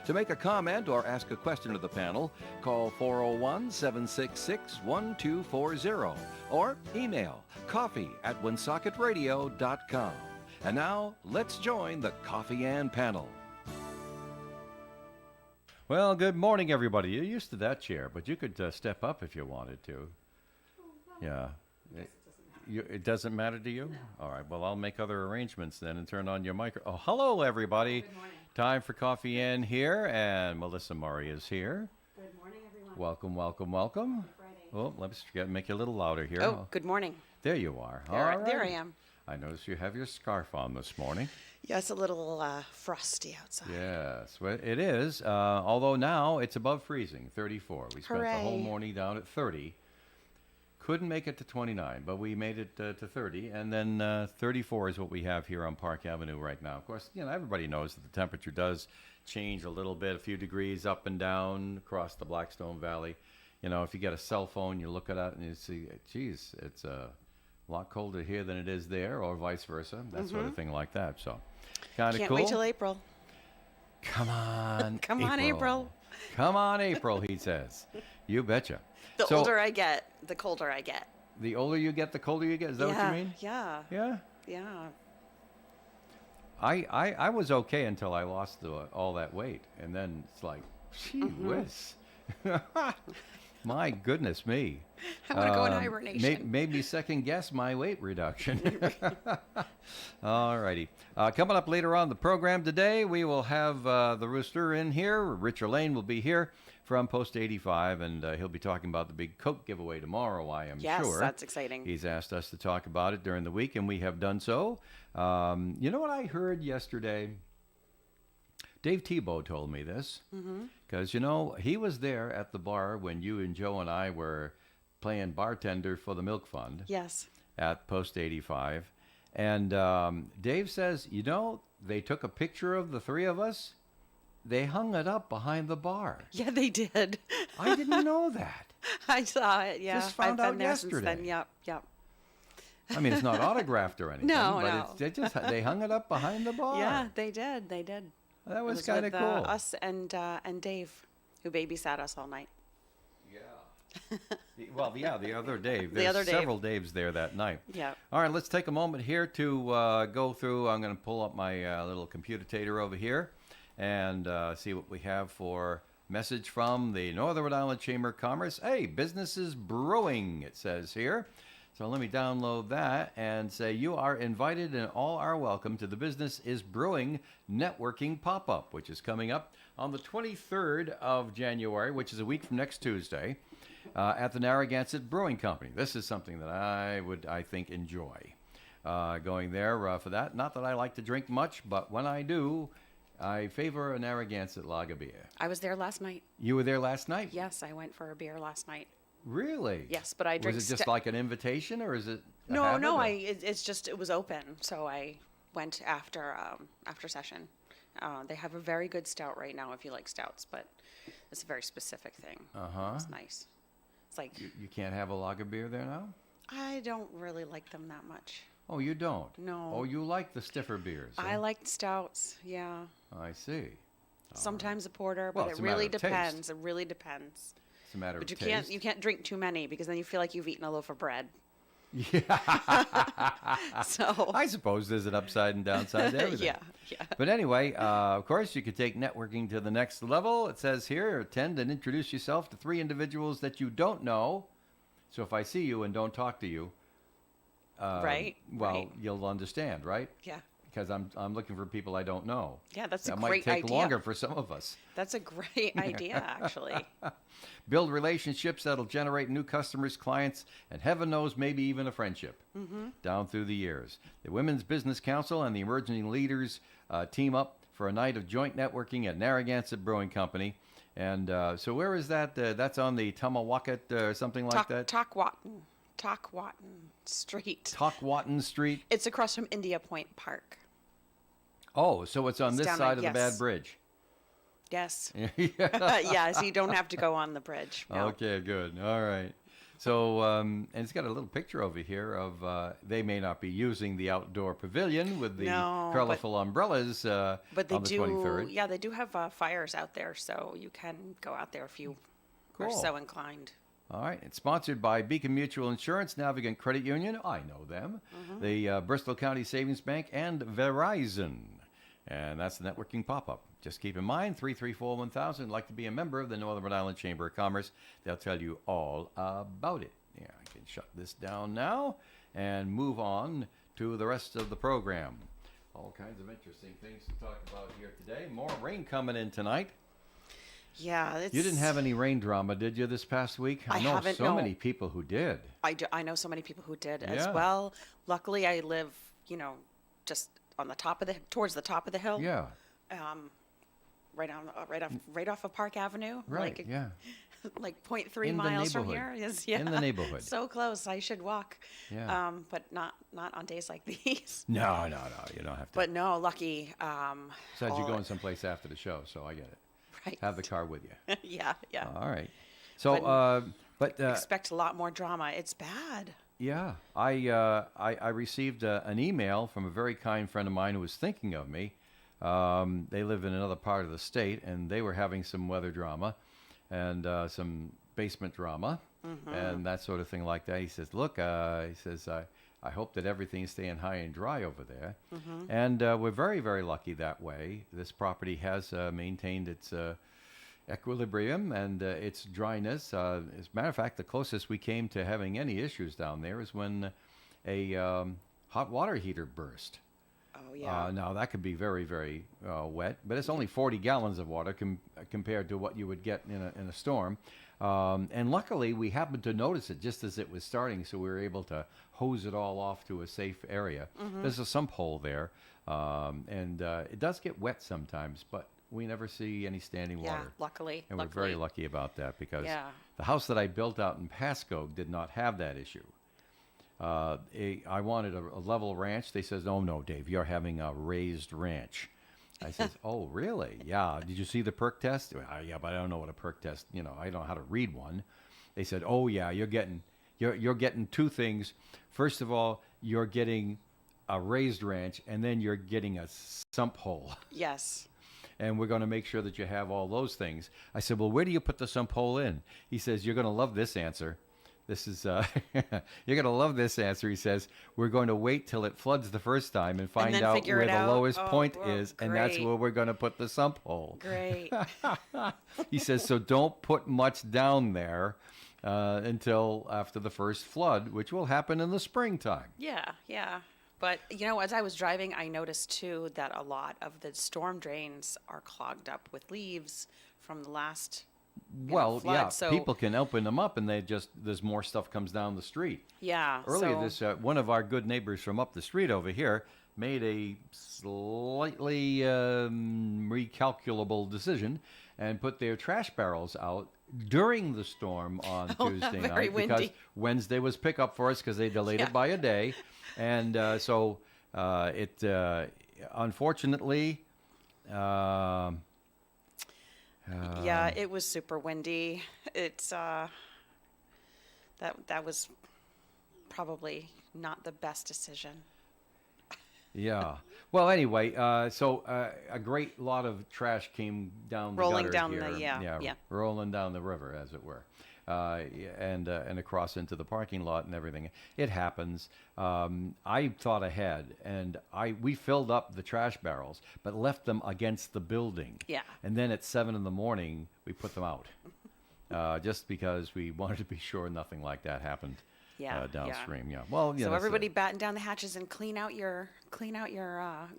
To make a comment or ask a question of the panel, call 401-766-1240 or email coffee@woonsocketradio.com. And now, let's join the Coffee and Panel. Well, good morning, everybody. You're used to that chair, but you could step up if you wanted to. Yeah. It doesn't matter to you? No. All right. Well, I'll make other arrangements then and turn on your microphone. Oh, hello, everybody. Good morning. Time for Coffee In here, and Melissa Murray is here. Good morning, everyone. Welcome, welcome, welcome. Happy Friday. Oh, let's make you a little louder here. Oh, good morning. There you are. There I am. I notice you have your scarf on this morning. Yeah, it's a little frosty outside. Yes, well, it is. Although now it's above freezing, 34. We spent the whole Hooray. morning down at 30. Couldn't make it to 29, but we made it to 30, and then 34 is what we have here on Park Avenue right now. Of course, everybody knows that the temperature does change a little bit, a few degrees up and down across the Blackstone Valley. If you get a cell phone, you look at it and you see, geez, it's a lot colder here than it is there, or vice versa, that sort of thing like that. So, kind of cool. Can't wait till April. Come on, Come on, April. Come on, April, he says. You betcha. The older I get, the colder I get. The older you get, the colder you get? Is that what you mean? Yeah. Yeah? Yeah. I was okay until I lost all that weight. And then it's like, gee whiz. My goodness me. I want to go in hibernation. Made me second guess my weight reduction. All righty. Coming up later on the program today, we will have the Rooster in here. Richard Lane will be here from Post 85, and he'll be talking about the big Coke giveaway tomorrow, I am sure. Yes, that's exciting. He's asked us to talk about it during the week, and we have done so. You know what I heard yesterday? Dave Tebow told me this, because, he was there at the bar when you and Joe and I were playing bartender for the Milk Fund. Yes. At Post 85. And Dave says, they took a picture of the three of us. They hung it up behind the bar. Yeah, they did. I didn't know that. I saw it, yeah. Just found I've out been there yesterday. Since then. Yep. I mean, it's not autographed or anything. No, but no. They hung it up behind the bar. Yeah, they did. That was It kind of with, cool. Us and Dave, who babysat us all night. Yeah. The other Dave. The There's other Dave. several Daves there that night. Yeah. All right, let's take a moment here to go through. I'm going to pull up my little computer-tator over here and see what we have for message from the Northern Rhode Island Chamber of Commerce. Hey, business is brewing, it says here. So let me download that and say you are invited and all are welcome to the Business is Brewing Networking Pop-Up, which is coming up on the 23rd of January, which is a week from next Tuesday, at the Narragansett Brewing Company. This is something that I think, enjoy going there for that. Not that I like to drink much, but when I do, I favor a Narragansett lager beer. I was there last night. You were there last night? Yes, I went for a beer last night. Really? Yes, but I drink. Was it just like an invitation, or is it? No. It It was open, so I went after session. They have a very good stout right now if you like stouts, but it's a very specific thing. It's nice. It's like You can't have a lager beer there now? I don't really like them that much. Oh, you don't? No. Oh, you like the stiffer beers? Huh? I like stouts. Yeah. I see. Sometimes a porter, Well, but it's it a matter really of taste. depends. It really depends. It's a matter But of you taste. can't drink too many because then you feel like you've eaten a loaf of bread. Yeah. So I suppose there's an upside and downside to everything. yeah. But anyway, of course, you could take networking to the next level. It says here, attend and introduce yourself to 3 individuals that you don't know. So if I see you and don't talk to you, Right. you'll understand, right? Yeah. Because I'm looking for people I don't know. Yeah, that's a that great might take idea. longer for some of us. That's a great idea, actually. Build relationships that'll generate new customers, clients, and heaven knows, maybe even a friendship down through the years. The Women's Business Council and the Emerging Leaders team up for a night of joint networking at Narragansett Brewing Company. And so where is that? That's on the Tamawakat or something like that? Talkwatton Street. Talkwatton Street? It's across from India Point Park. Oh, so it's on It's this down side there, of the yes. bad bridge. Yes. Yeah. Yeah, so you don't have to go on the bridge. No. Okay, good. All right. So, and it's got a little picture over here of they may not be using the outdoor pavilion with the No, colorful umbrellas But they on the do, 23rd. yeah, they do have fires out there, so you can go out there if you are Cool. so inclined. All right. It's sponsored by Beacon Mutual Insurance, Navigant Credit Union. I know them. The Bristol County Savings Bank and Verizon. And that's the networking pop-up. Just keep in mind, 334-1000. Like to be a member of the Northern Rhode Island Chamber of Commerce. They'll tell you all about it. Yeah, I can shut this down now and move on to the rest of the program. All kinds of interesting things to talk about here today. More rain coming in tonight. Yeah, it's, You didn't have any rain drama, did you, this past week? I know haven't, so no. many people who did. I know so many people who did as Yeah. well. Luckily, I live, just on the top of towards the top of the hill. Yeah, Right off of Park Avenue. right, yeah. Like 0.3 In the miles from neighborhood. here. Yes, yeah. In the neighborhood. So close. I should walk. Yeah. But not on days like these. No, you don't have to. But no, lucky. Besides, you're going someplace after the show, so I get it. Right. Have the car with you. Yeah. All right. So, but Expect a lot more drama. It's bad. yeah, I received an email from a very kind friend of mine who was thinking of me. They live in another part of the state, and they were having some weather drama and some basement drama and that sort of thing like that. He says, look, he says, I hope that everything's staying high and dry over there. And we're very, very lucky that way. This property has maintained its equilibrium and its dryness. As a matter of fact, the closest we came to having any issues down there is when a hot water heater burst. Oh yeah. Now, that could be very, very wet, but it's only 40 gallons of water compared to what you would get in a storm. And luckily, we happened to notice it just as it was starting, so we were able to hose it all off to a safe area. There's a sump hole there, and it does get wet sometimes, but we never see any standing Yeah. water. Luckily. And we're very lucky about that because Yeah. the house that I built out in Pasco did not have that issue. I wanted a level ranch. They says, "Oh no, Dave, you're having a raised ranch." I says, "Oh really? Yeah. Did you see the perk test?" Yeah, but I don't know what a perk test. I don't know how to read one. They said, "Oh yeah, you're getting two things. First of all, you're getting a raised ranch, and then you're getting a sump hole." Yes. And we're going to make sure that you have all those things. I said, well, where do you put the sump hole in? He says, you're going to love this answer. This is, you're going to love this answer. He says, we're going to wait till it floods the first time and find then out figure where it the out? lowest Oh, point well, is, and that's great. where we're going to put the sump hole. Great. He says, so don't put much down there until after the first flood, which will happen in the springtime. Yeah. But, as I was driving, I noticed too that a lot of the storm drains are clogged up with leaves from the last Well, flood, yeah, so- people can open them up, and there's more stuff comes down the street. Yeah. Earlier, so, this one of our good neighbors from up the street over here made a slightly recalculable decision and put their trash barrels out during the storm on Tuesday very night because windy. Wednesday was pickup for us because they delayed Yeah. it by a day, and so it unfortunately. yeah, it was super windy. It's that was probably not the best decision. Yeah. Well, anyway, so a great lot of trash came down the Rolling gutter down here. the- yeah. Rolling down the river, as it were, and across into the parking lot and everything. It happens. I thought ahead, and we filled up the trash barrels, but left them against the building. Yeah. And then at 7 a.m, we put them out, just because we wanted to be sure nothing like that happened. Yeah, Downstream, yeah. Well, yeah. So that's everybody it. batten down the hatches and clean out your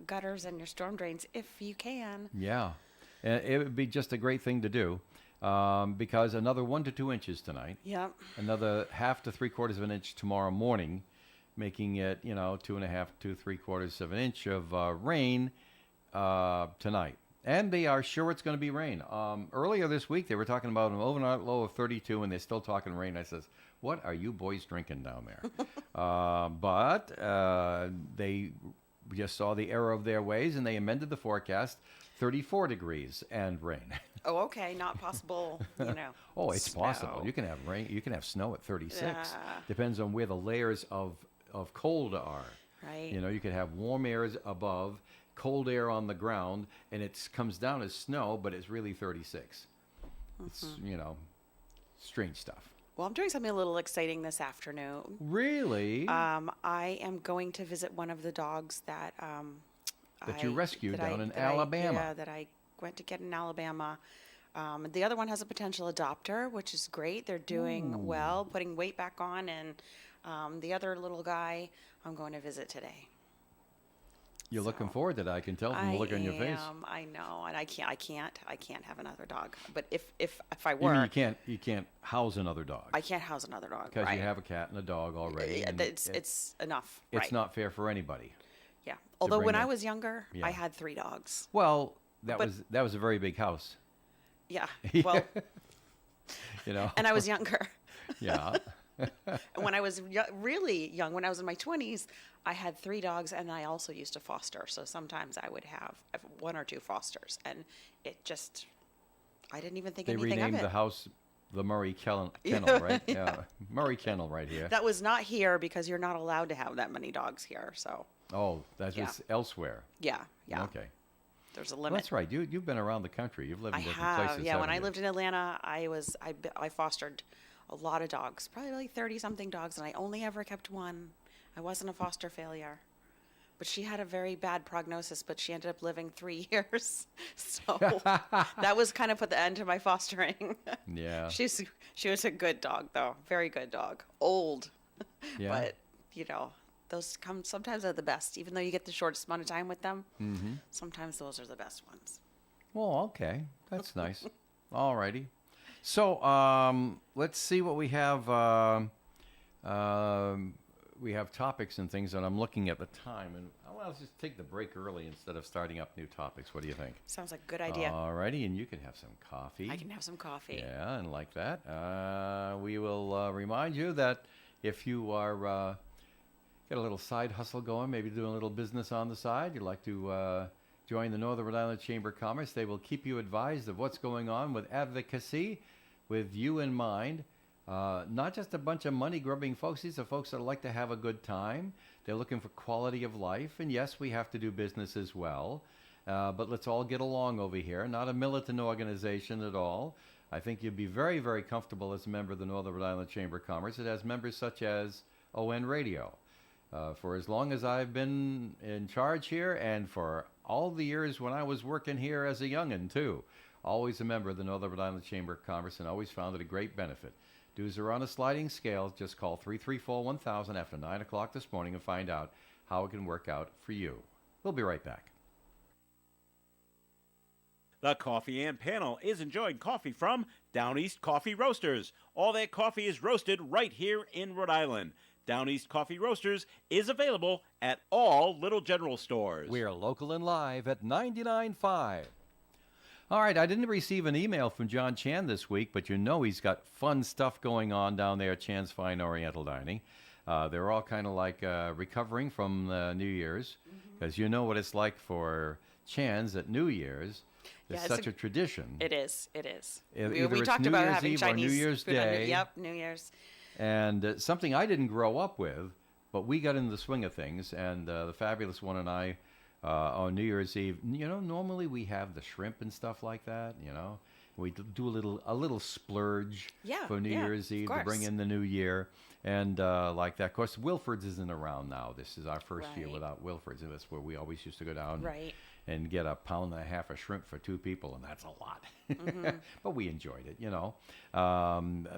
gutters and your storm drains if you can. Yeah, and it would be just a great thing to do, because another 1 to 2 inches tonight, Yep. another 1/2 to 3/4 of an inch tomorrow morning, making it 2.5 to 3/4 of an inch of rain tonight. And they are sure it's going to be rain. Earlier this week, they were talking about an overnight low of 32, and they're still talking rain. I says, what are you boys drinking down there? But they just saw the error of their ways, and they amended the forecast 34 degrees and rain. Oh, okay. Not possible, Oh, it's possible. snow. You can have rain. You can have snow at 36. Yeah. Depends on where the layers of cold are. Right. You could have warm airs above, cold air on the ground, and it comes down as snow, but it's really 36. It's, strange stuff. Well, I'm doing something a little exciting this afternoon. Really? I am going to visit one of the dogs that That you rescued down in that Alabama. that I went to get in Alabama. The other one has a potential adopter, which is great. They're doing well, putting weight back on, and the other little guy I'm going to visit today. You're looking forward to that. I can tell from the look on your face. I know, and I can't have another dog. But if I You were, mean you can't house another dog I can't house another dog. because right. you have a cat and a dog already. Yeah, and it's enough. it's right. not fair for anybody. Yeah. Although bring when I in- was younger, Yeah. I had 3 dogs. Well, that But- was a very big house. Yeah. Well, and I was younger. Yeah. And when I was really young, when I was in my 20s, I had 3 dogs, and I also used to foster. So sometimes I would have 1 or 2 fosters, and it just, I didn't even think They anything of renamed it. the house the Murray Kennel, right? Yeah. Murray Kennel right here. That was not here because you're not allowed to have that many dogs here. So Oh, that Yeah. was elsewhere. yeah. Okay. There's a Well, limit. that's right. You've been around the country. You've lived I in different have, places. yeah. When haven't I you? lived in Atlanta, I fostered a lot of dogs, probably like 30-something dogs, and I only ever kept 1. I wasn't a foster failure, but she had a very bad prognosis, but she ended up living 3 years, so that was kind of put the end to my fostering. Yeah. She was a good dog though, very good dog, old, Yeah. but those come sometimes are the best, even though you get the shortest amount of time with them. Mm-hmm. Sometimes those are the best ones. Well, okay. That's nice. All righty. So let's see what we have. We have topics and things, and I'm looking at the time. And I'll just take the break early instead of starting up new topics. What do you think? Sounds like a good idea. All righty, and you can have some coffee. I can have some coffee. Yeah, and like that. We will remind you that if you are got a little side hustle going, maybe doing a little business on the side, you'd like to join the Northern Rhode Island Chamber of Commerce, they will keep you advised of what's going on with advocacy with you in mind. Not just a bunch of money-grubbing folks. These are folks that like to have a good time. They're looking for quality of life. And yes, we have to do business as well. But let's all get along over here. Not a militant organization at all. I think you'd be very, very comfortable as a member of the Northern Rhode Island Chamber of Commerce. It has members such as ON Radio. For as long as I've been in charge here, and for all the years when I was working here as a young'un, too. Always a member of the Northern Rhode Island Chamber of Commerce, and always found it a great benefit. Dues are on a sliding scale. Just call 334-1000 after 9 o'clock this morning and find out how it can work out for you. We'll be right back. The Coffee and Panel is enjoying coffee from Down East Coffee Roasters. All their coffee is roasted right here in Rhode Island. Down East Coffee Roasters is available at all Little General stores. We're local and live at 99.5. All right, I didn't receive an email from John Chan this week, but he's got fun stuff going on down there at Chan's Fine Oriental Dining. They're all kind of like recovering from New Year's, because you know what it's like for Chan's at New Year's. It's Yeah, such a tradition. It is. It is. Either We it's talked New about Year's having Eve or Chinese New Year's food on New- Day. Yep, New Year's. And something I didn't grow up with, but we got in the swing of things, and the fabulous one and I, on New Year's Eve, normally we have the shrimp and stuff like that, We do a little splurge Yeah, for New yeah, Year's of Eve to bring course. in the new year, and like that. Of course, Wilford's isn't around now. This is our first year Right. without Wilford's, and that's where we always used to go down Right. and get a pound and a half of shrimp for 2 people, and that's a lot. But we enjoyed it,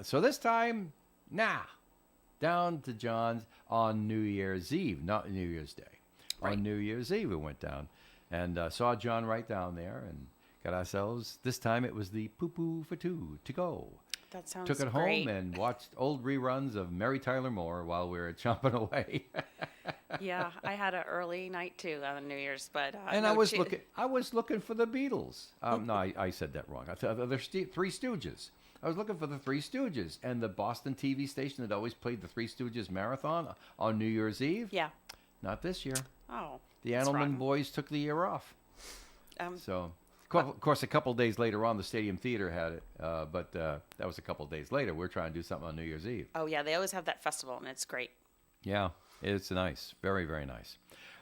So this time, down to John's on New Year's Eve, not New Year's Day. Right. On New Year's Eve, we went down and saw John right down there and got ourselves, this time it was the poo-poo for 2 to go. That sounds Took it great. home and watched old reruns of Mary Tyler Moore while we were chomping away. Yeah, I had an early night too on New Year's, but And no I was chi- looking for the Beatles. No, I said that wrong. There's Three Stooges. I was looking for the Three Stooges, and the Boston TV station that always played the Three Stooges marathon on New Year's Eve. Yeah. Not this year. Oh. The that's Annelman rotten. boys took the year off. Um, So Of course, a couple days later on, the Stadium Theater had it, but that was a couple days later. We're trying to do something on New Year's Eve. Oh yeah, they always have that festival, and it's great. Yeah, it's nice. Very, very nice.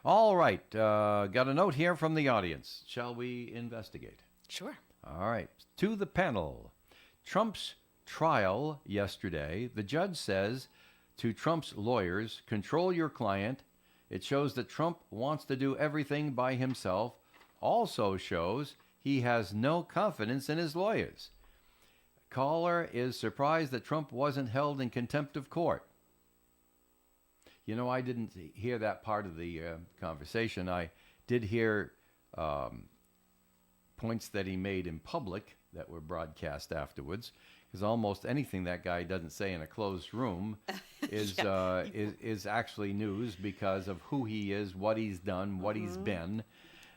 All right. Got a note here from the audience. Shall we investigate? Sure. All right. To the panel. Trump's trial yesterday, the judge says to Trump's lawyers, control your client. It shows that Trump wants to do everything by himself. Also shows he has no confidence in his lawyers. Caller is surprised that Trump wasn't held in contempt of court. You know, I didn't hear that part of the conversation. I did hear points that he made in public that were broadcast afterwards. Because almost anything that guy doesn't say in a closed room is is actually news because of who he is, what he's done, what he's been.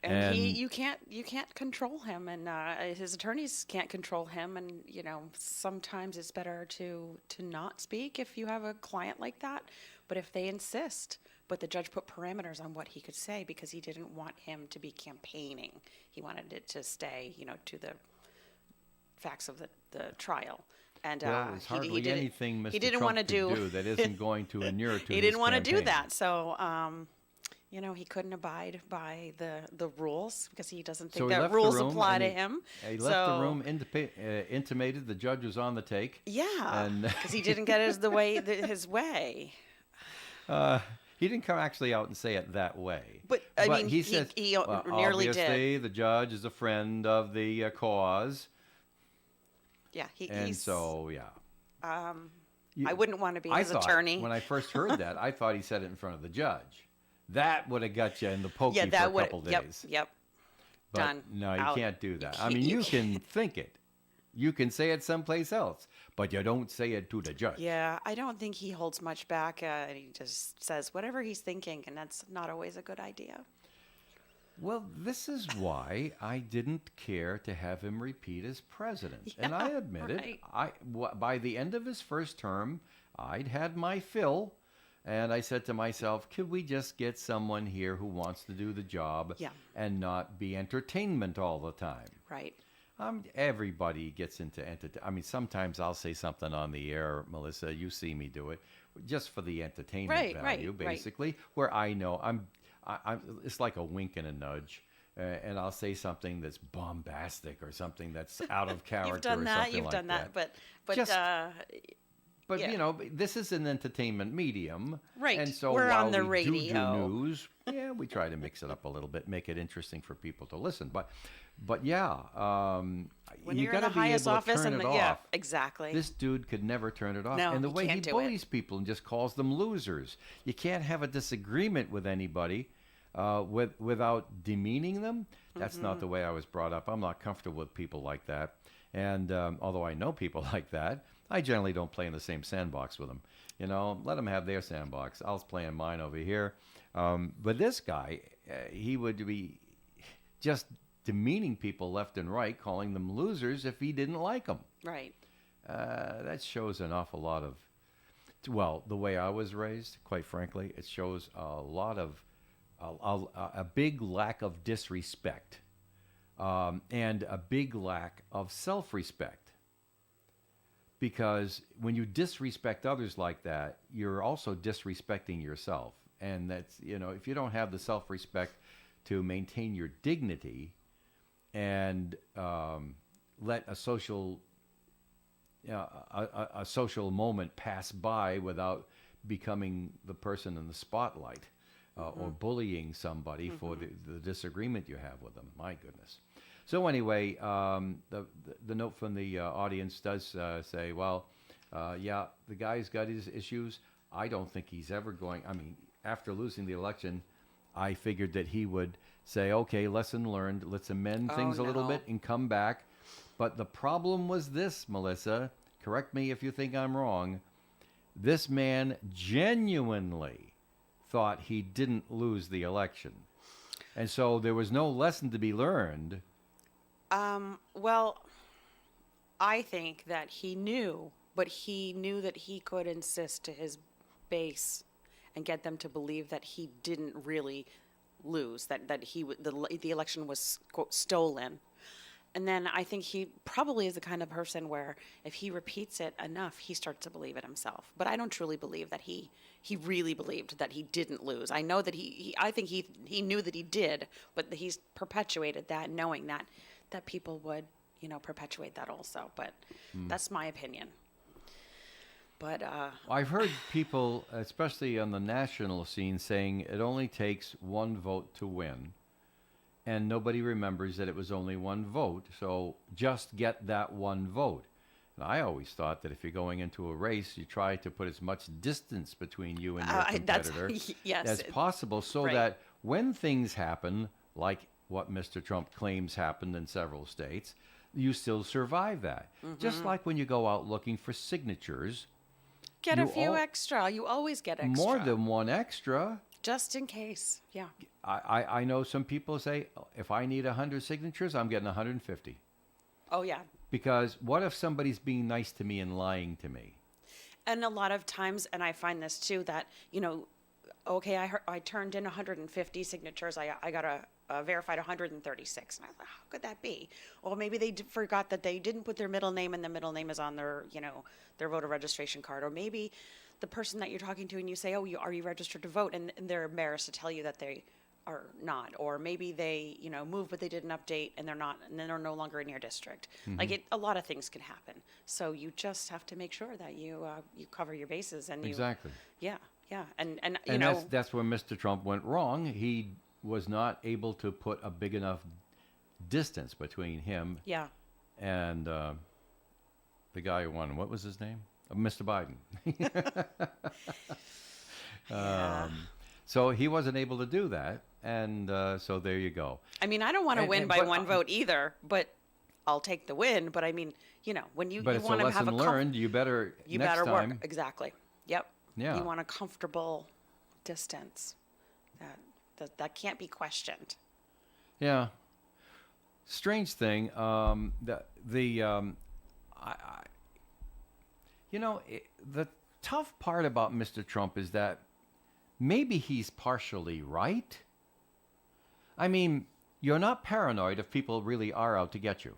And you can't control him, and his attorneys can't control him. And you know, sometimes it's better to not speak if you have a client like that. But if they insist, but the judge put parameters on what he could say because he didn't want him to be campaigning. He wanted it to stay, you know, to the facts of the trial. And well, there's hardly he didn't, anything Mr. he didn't Trump want to do that isn't going to inure to he his didn't want to do campaign. that. So, you know, he couldn't abide by the rules because he doesn't So think he that left the rules room apply and to he- him. He left the room, intimated the judge was on the take. Yeah, And- because he didn't get his way. He didn't come actually out and say it that way. But, I mean, he he says, well, nearly did. obviously, the judge is a friend of the cause. Yeah, And he's. so, yeah. I wouldn't want to be I his thought, attorney. when I first heard that, I thought he said it in front of the judge. That would have got you in the pokey yeah, that for a would. couple Yep, days. yep. But Done. no, you Out. can't do that. You I mean, can't- you can think it. You can say it someplace else, but you don't say it to the judge. Yeah, I don't think he holds much back. And he just says whatever he's thinking, and that's not always a good idea. Well, this is why I didn't care to have him repeat as president. And I Yeah, admitted, right. by the end of his first term, I'd had my fill. And I said to myself, could we just get someone here who wants to do the job Yeah. and not be entertainment all the time? Right. Everybody gets into entertainment. I mean, sometimes I'll say something on the air, Melissa. You see me do it, just for the entertainment Right, value, right. basically. Where I know I'm it's like a wink and a nudge, and I'll say something that's bombastic or something that's out of character. You've done or that. something You've like done that. But Just- But yeah. you know, this is an entertainment medium, Right. And so We're while on the we do radio. news, yeah, we try to mix it up a little bit, make it interesting for people to listen. But yeah, when you you're in got the to be highest able to office, turn and it yeah, off. exactly. This dude could never turn it off. No, and the he way he can't do it. bullies people and just calls them losers. You can't have a disagreement with anybody without demeaning them. That's not the way I was brought up. I'm not comfortable with people like that. And although I know people like that, I generally don't play in the same sandbox with them. You know, let them have their sandbox. I'll play in mine over here. But this guy, he would be just demeaning people left and right, calling them losers if he didn't like them. Right. That shows an awful lot of, well, the way I was raised, quite frankly, it shows a lot of, a big lack of disrespect and a big lack of self-respect. Because when you disrespect others like that, you're also disrespecting yourself. And that's, you know, if you don't have the self-respect to maintain your dignity and let a social a social moment pass by without becoming the person in the spotlight or bullying somebody for the disagreement you have with them. My goodness. So anyway, the note from the audience does say, well, yeah, the guy's got his issues. I don't think he's ever going. I mean, after losing the election, I figured that he would say, okay, lesson learned. Let's amend things a little no. bit and come back. But the problem was this, Melissa. Correct me if you think I'm wrong. This man genuinely thought he didn't lose the election. And so there was no lesson to be learned. Well, I think that he knew, but he knew that he could insist to his base and get them to believe that he didn't really lose, that the election was, quote, stolen. And then I think he probably is the kind of person where if he repeats it enough, he starts to believe it himself. But I don't truly believe that he really believed that he didn't lose. I know that I think he knew that he did, but he's perpetuated that, knowing that people would, perpetuate that also. But that's my opinion. But I've heard people, especially on the national scene, saying it only takes one vote to win. And nobody remembers that it was only one vote, so just get that one vote. And I always thought that if you're going into a race, you try to put as much distance between you and your competitor yes, as possible, so right. that when things happen, like what Mr. Trump claims happened in several states, you still survive that. Just like when you go out looking for signatures, get a you few extra. You always get extra. more than one extra. Just in case. Yeah. I know some people say, if I need 100 signatures, I'm getting 150. Oh, yeah. Because what if somebody's being nice to me and lying to me? And a lot of times, and I find this too, that, okay, I turned in 150 signatures. I got a verified 136. And I thought, how could that be? Well, maybe they forgot that they didn't put their middle name, and the middle name is on their, their voter registration card. Or maybe the person that you're talking to and you say, oh, are you registered to vote? And they're embarrassed to tell you that they are not. Or maybe they, moved, but they didn't update, and they're not, and then they're no longer in your district. Like a lot of things can happen. So you just have to make sure that you cover your bases, and Exactly. Yeah. And that's where Mr. Trump went wrong. He was not able to put a big enough distance between him yeah. and the guy who won. What was his name? Mr. Biden. Yeah. So he wasn't able to do that, and so there you go. I mean, I don't want to win by but, one vote either, but I'll take the win. But I mean, when you But it's a want to have lesson learned. You better next better time. work exactly. Yep. Yeah. You want a comfortable distance that can't be questioned. Yeah. Strange thing. The tough part about Mr. Trump is that maybe he's partially right. I mean, you're not paranoid if people really are out to get you.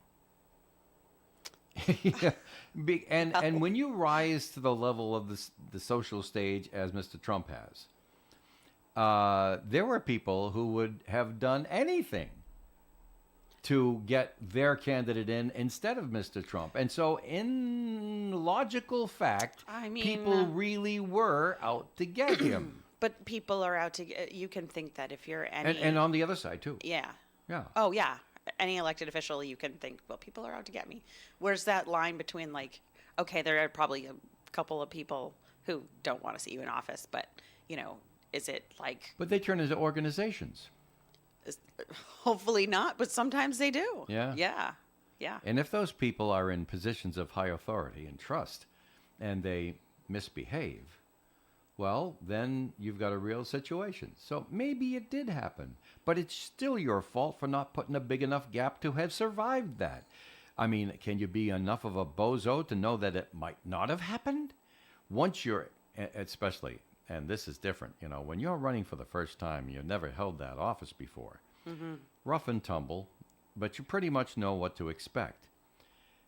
And when you rise to the level of the social stage as Mr. Trump has, there were people who would have done anything to get their candidate in instead of Mr. Trump. And so in logical fact, I mean, people really were out to get him. But people are out to get, you can think that if you're any... And on the other side, too. Yeah. Yeah. Oh, yeah. Any elected official, you can think, well, people are out to get me. Where's that line between, like, okay, there are probably a couple of people who don't want to see you in office, but, is it like... But they turn into organizations. Hopefully not, but sometimes they do. Yeah. Yeah. Yeah. And if those people are in positions of high authority and trust, and they misbehave, well, then you've got a real situation. So maybe it did happen, but it's still your fault for not putting a big enough gap to have survived that. I mean, can you be enough of a bozo to know that it might not have happened? Once you're, especially, and this is different, when you're running for the first time, you've never held that office before. Mm-hmm. Rough and tumble, but you pretty much know what to expect.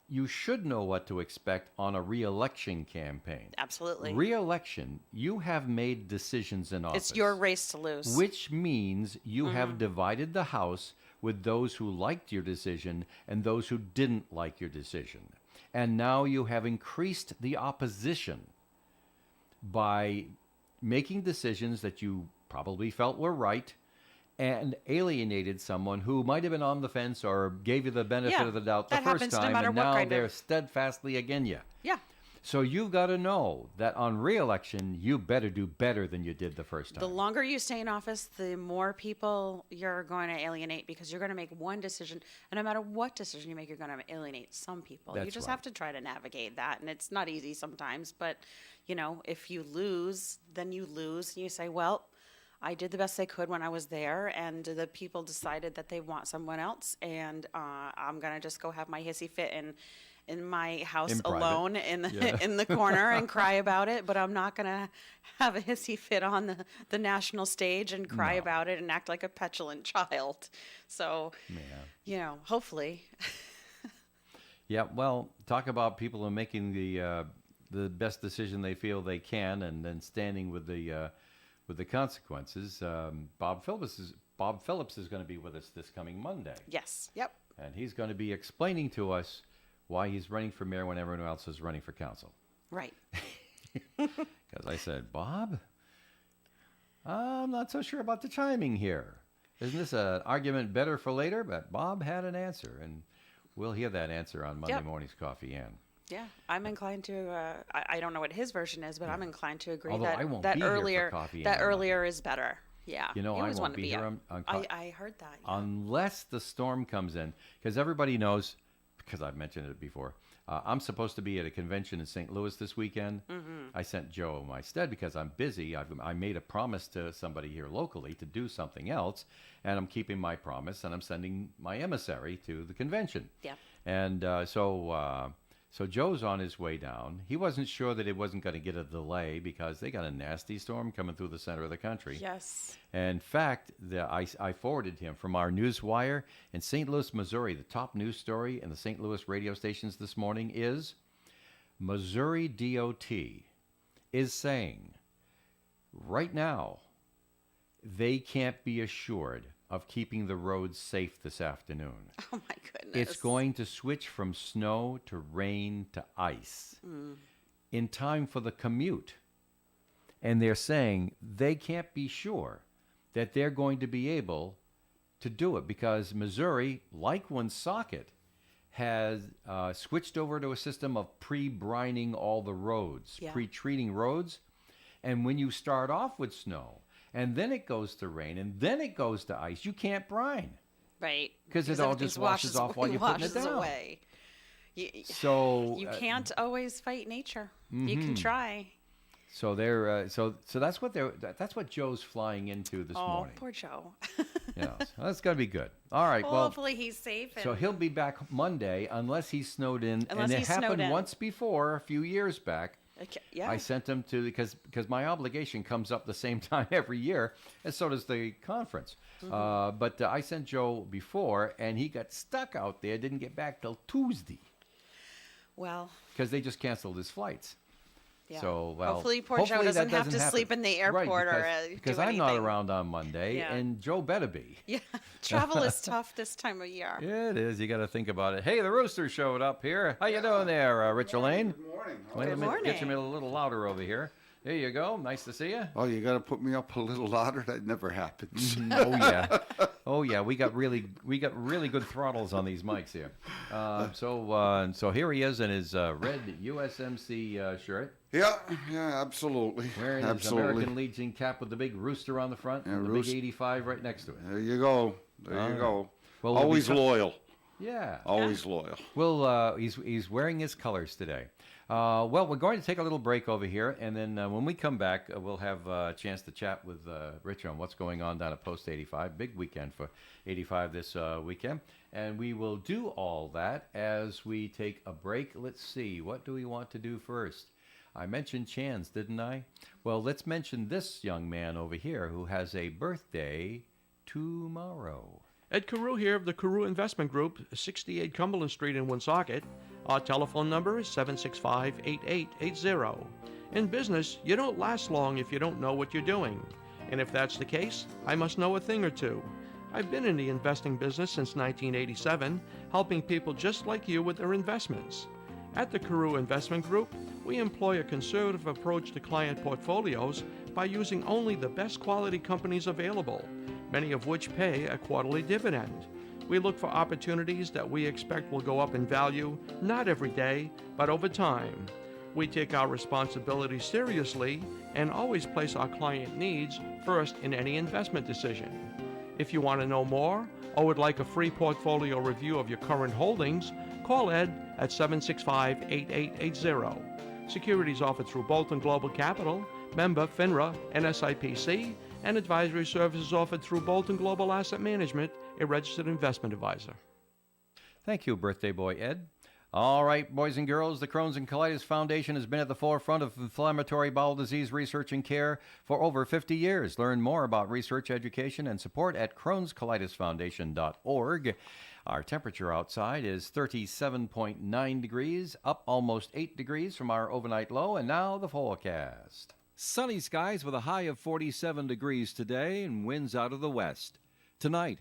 You should know what to expect on a re-election campaign. Absolutely. Re-election, you have made decisions in office. It's your race to lose. Which means you have divided the House with those who liked your decision and those who didn't like your decision. And now you have increased the opposition by making decisions that you probably felt were right and alienated someone who might have been on the fence or gave you the benefit of the doubt the that first happens no time, matter and what now kind they're of- steadfastly against you. Yeah. So you've got to know that on re-election, you better do better than you did the first time. The longer you stay in office, the more people you're going to alienate, because you're going to make one decision, and no matter what decision you make, you're going to alienate some people. You That's just right. have to try to navigate that, and it's not easy sometimes, but, if you lose, then you lose, and you say, well, I did the best I could when I was there, and the people decided that they want someone else, and I'm going to just go have my hissy fit in my house In private. alone in the, Yeah. in the corner and cry about it, but I'm not going to have a hissy fit on the national stage and cry about it and act like a petulant child. So, hopefully Yeah, well, talk about people who are making the best decision they feel they can, and then standing with the consequences. Bob Phillips is going to be with us this coming Monday, Yes. Yep. and he's going to be explaining to us why he's running for mayor when everyone else is running for council. Right. Because I said, Bob, I'm not so sure about the timing here. Isn't this an argument better for later? But Bob had an answer, and we'll hear that answer on Monday Yep. morning's Coffee Ann. Yeah, I'm inclined to. I don't know what his version is, but I'm inclined to agree Although that I won't that be here for earlier Coffee that Ann on earlier is better. Yeah, You know, you I always won't want to be here on I heard that. Yeah. unless the storm comes in, because everybody knows, because I've mentioned it before, I'm supposed to be at a convention in St. Louis this weekend. I sent Joe my stead because I'm busy. I made a promise to somebody here locally to do something else, and I'm keeping my promise, and I'm sending my emissary to the convention. Yeah. And so Joe's on his way down. He wasn't sure that it wasn't going to get a delay because they got a nasty storm coming through the center of the country. Yes. In fact, I forwarded him from our news wire in St. Louis, Missouri. The top news story in the St. Louis radio stations this morning is Missouri DOT is saying right now they can't be assured of keeping the roads safe this afternoon. Oh my goodness. It's going to switch from snow to rain to ice in time for the commute. And they're saying they can't be sure that they're going to be able to do it because Missouri, like Woonsocket, has switched over to a system of pre-brining all the roads, Yeah. pre-treating roads. And when you start off with snow, and then it goes to rain, and then it goes to ice, you can't brine. Right. 'Cause it all everything just washes off while you're putting it washes down. away. So You can't always fight nature. You can try. So they're so that's what Joe's flying into this Oh, morning. poor Joe. Yeah, so that's gonna be good. All right, well, Hopefully he's safe. And so he'll be back Monday unless he's snowed in, Unless and it he's snowed happened in. once before a few years back. Okay, yeah. I sent him to because my obligation comes up the same time every year, and so does the conference. But I sent Joe before, and he got stuck out there. Didn't get back till Tuesday Well, because they just canceled his flights. yeah. So, well, hopefully poor Joe hopefully that doesn't have to happen. sleep in the airport Right, or because do I'm not anything. around on Monday, Yeah. and Joe better be. Yeah, travel is tough this time of year. Yeah, it is. You got to think about it. Hey, the rooster showed up here. How you doing there, Rich Elaine? Good morning. Wait a Good minute, get you morning. a little louder over here. There you go. Nice to see you. Oh, you got to put me up a little louder. That never happens. Oh yeah, oh yeah. We got really good throttles on these mics here. So here he is in his red USMC shirt, Yeah, absolutely. wearing his Absolutely. American Legion cap with the big rooster on the front, and the roost- big 85 right next to it. There you go. There All you right. go. Well, we'll be Always co- loyal. Yeah. Always loyal. Well, he's wearing his colors today. Well, we're going to take a little break over here, and then when we come back, we'll have a chance to chat with Rich on what's going on down at Post 85. Big weekend for 85 this weekend. And we will do all that as we take a break. Let's see, what do we want to do first? I mentioned Chan's, didn't I? Well, let's mention this young man over here who has a birthday tomorrow. Ed Carew here of the Carew Investment Group, 68 Cumberland Street in Woonsocket. Our telephone number is 765-8880. In business, you don't last long if you don't know what you're doing. And if that's the case, I must know a thing or two. I've been in the investing business since 1987, helping people just like you with their investments. At the Carew Investment Group, we employ a conservative approach to client portfolios by using only the best quality companies available, many of which pay a quarterly dividend. We look for opportunities that we expect will go up in value, not every day, but over time. We take our responsibilities seriously and always place our client needs first in any investment decision. If you want to know more or would like a free portfolio review of your current holdings, call Ed at 765-8880. Securities offered through Bolton Global Capital, member FINRA, NSIPC, and advisory services offered through Bolton Global Asset Management, a registered investment advisor. Thank you, birthday boy Ed. All right, boys and girls, the Crohn's and Colitis Foundation has been at the forefront of inflammatory bowel disease research and care for over 50 years. Learn more about research, education, and support at Crohn'sColitisFoundation.org. Our temperature outside is 37.9 degrees, up almost 8 degrees from our overnight low, and now the forecast. Sunny skies with a high of 47 degrees today and winds out of the west. Tonight,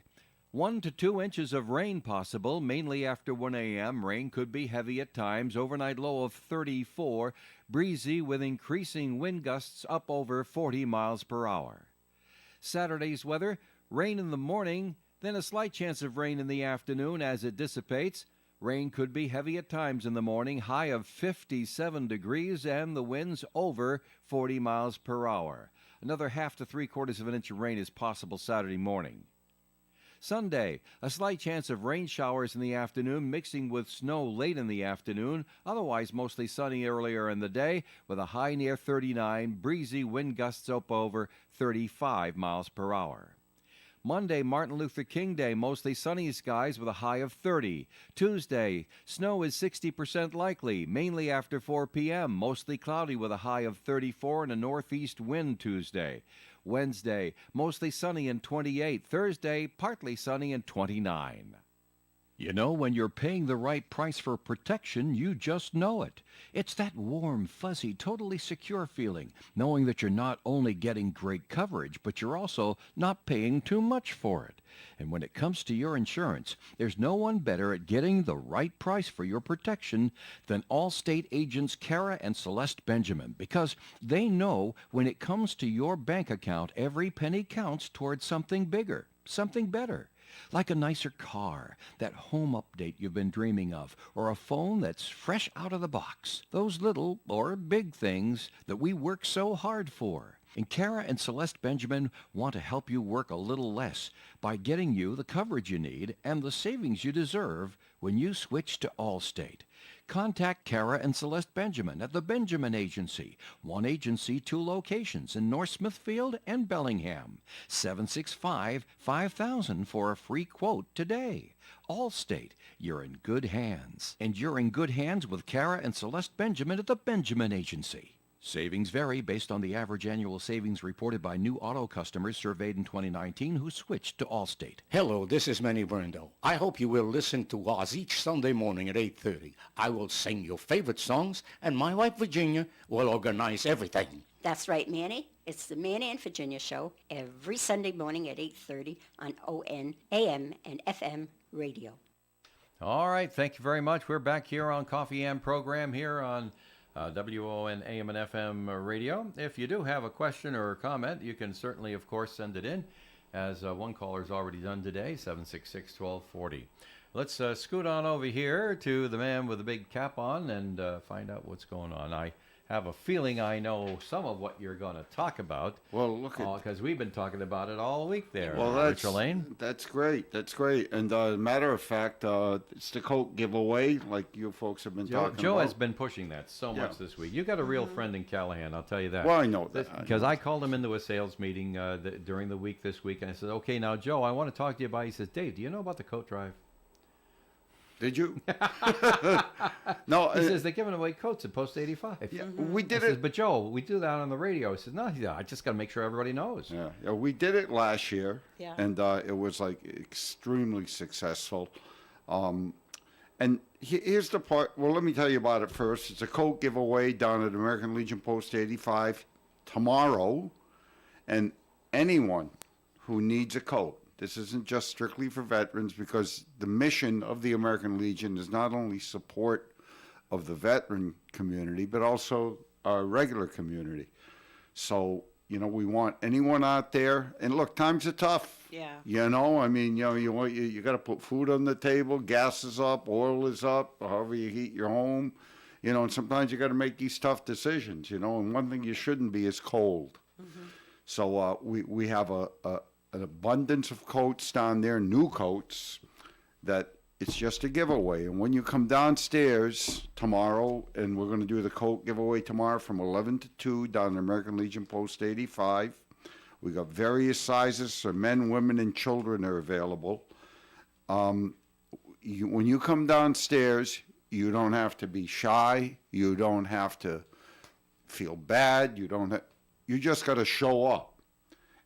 1 to 2 inches of rain possible, mainly after 1 a.m. Rain could be heavy at times. Overnight low of 34, breezy with increasing wind gusts up over 40 miles per hour. Saturday's weather, rain in the morning, then a slight chance of rain in the afternoon as it dissipates. Rain could be heavy at times in the morning, high of 57 degrees, and the winds over 40 miles per hour. Another half to 3/4 of an inch of rain is possible Saturday morning. Sunday, a slight chance of rain showers in the afternoon, mixing with snow late in the afternoon. Otherwise, mostly sunny earlier in the day, with a high near 39, breezy wind gusts up over 35 miles per hour. Monday, Martin Luther King Day, mostly sunny skies with a high of 30. Tuesday, snow is 60% likely, mainly after 4 p.m., mostly cloudy with a high of 34 and a northeast wind Tuesday. Wednesday, mostly sunny and 28. Thursday, partly sunny and 29. You know, when you're paying the right price for protection, you just know it. It's that warm, fuzzy, totally secure feeling, knowing that you're not only getting great coverage, but you're also not paying too much for it. And when it comes to your insurance, there's no one better at getting the right price for your protection than Allstate agents Kara and Celeste Benjamin, because they know when it comes to your bank account, every penny counts towards something bigger, something better. Like a nicer car, that home update you've been dreaming of, or a phone that's fresh out of the box. Those little or big things that we work so hard for. And Kara and Celeste Benjamin want to help you work a little less by getting you the coverage you need and the savings you deserve when you switch to Allstate. Contact Kara and Celeste Benjamin at the Benjamin Agency. One agency, 2 locations in North Smithfield and Bellingham. 765-5000 for a free quote today. Allstate, you're in good hands. And you're in good hands with Kara and Celeste Benjamin at the Benjamin Agency. Savings vary based on the average annual savings reported by new auto customers surveyed in 2019 who switched to Allstate. Hello, this is Manny Brando. I hope you will listen to us each Sunday morning at 8:30. I will sing your favorite songs, and my wife Virginia will organize everything. That's right, Manny. It's the Manny and Virginia Show every Sunday morning at 8:30 on ON, AM, and FM radio. All right, thank you very much. We're back here on Coffee and Program here on WON AM and FM radio. If you do have a question or a comment, you can certainly, of course, send it in, as one caller's already done today, 766-1240. Let's scoot on over here to the man with the big cap on and find out what's going on. I have a feeling I know some of what you're going to talk about. Well, look at because we've been talking about it all week there. Well, Richard Lane. that's great. That's great. And matter of fact, it's the Coke giveaway, like you folks have been talking Joe about. has been pushing that so much this week. You got a real friend in Callahan, I'll tell you that. Well, I know that. Because I called him into a sales meeting during the week this week, and I said, "Okay, now Joe, I want to talk to you about." He says, "Dave, do you know about the coat drive?" Did you? No. He says they're giving away coats at Post 85. Yeah, we did I says, it. but Joe, we do that on the radio. He says, "No, I just got to make sure everybody knows." Yeah, we did it last year, Yeah. and it was like extremely successful. And here's the part. Well, let me tell you about it first. It's a coat giveaway down at American Legion Post 85 tomorrow, and anyone who needs a coat. This isn't just strictly for veterans, because the mission of the American Legion is not only support of the veteran community, but also our regular community. So, you know, we want anyone out there, and look, times are tough. Yeah. You know, I mean, you know, you got to put food on the table, gas is up, oil is up, however you heat your home, you know, and sometimes you got to make these tough decisions, you know, and one thing you shouldn't be is cold. Mm-hmm. So we have an abundance of coats down there, new coats, that it's just a giveaway. And when you come downstairs tomorrow, and we're going to do the coat giveaway tomorrow from 11 to 2 down at American Legion Post 85. We got various sizes, so men, women, and children are available. When you come downstairs, you don't have to be shy. You don't have to feel bad. You just got to show up.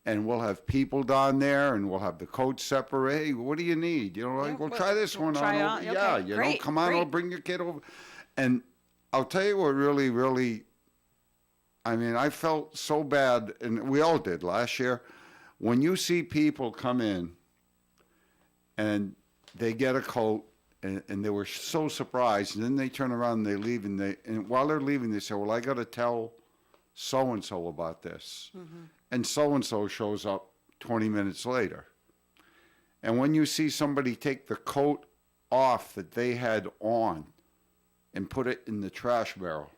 and we'll have people down there, and we'll have the coach separate. Hey, what do you need? You know, like, Yeah, well, well, try this one try on. on, Over. Yeah, okay, you know, great, come on, great. I'll bring your kid over. And I'll tell you what really, really, I mean, I felt so bad, and we all did last year, when you see people come in and they get a coat, and they were so surprised, and then they turn around and they leave, and while they're leaving, they say, well, I got to tell so-and-so about this. And so-and-so shows up 20 minutes later. And when you see somebody take the coat off that they had on and put it in the trash barrel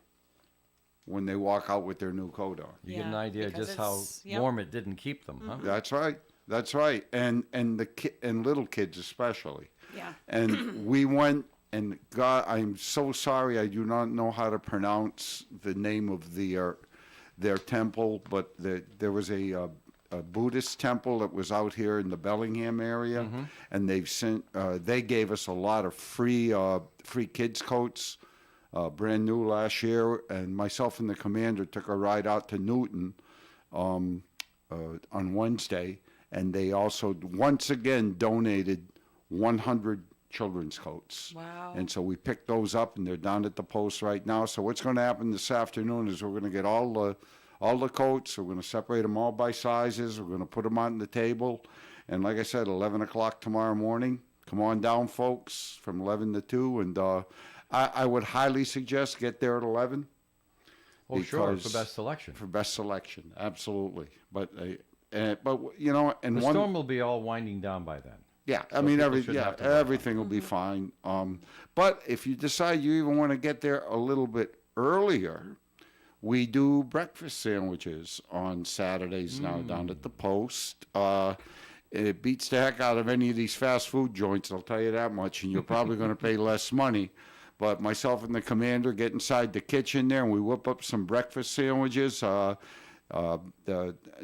when they walk out with their new coat on. You get an Yeah, idea because just how it's- yep. warm it didn't keep them, huh? That's right. That's right. And and little kids especially. Yeah. And we went, and God, I'm so sorry, I do not know how to pronounce the name of their temple, but there was a Buddhist temple that was out here in the Bellingham area, and they gave us a lot of free kids coats, brand new last year, and myself and the commander took a ride out to Newton on Wednesday, and they also once again donated 100 children's coats. Wow. And so we picked those up, and they're down at the post right now. So what's going to happen this afternoon is we're going to get all the coats. We're going to separate them all by sizes. We're going to put them on the table. And like I said, 11 o'clock tomorrow morning. Come on down, folks, from 11 to 2. And I would highly suggest get there at 11. Oh, sure, for because- best selection. For best selection, absolutely. But you know, and The one storm will be all winding down by then. yeah, I So mean people shouldn't have to worry about everything will be fine. But if you decide you even want to get there a little bit earlier, we do breakfast sandwiches on Saturdays now down at the Post. It beats the heck out of any of these fast food joints, I'll tell you that much, and you're probably going to pay less money. But myself and the commander get inside the kitchen there, and we whip up some breakfast sandwiches. The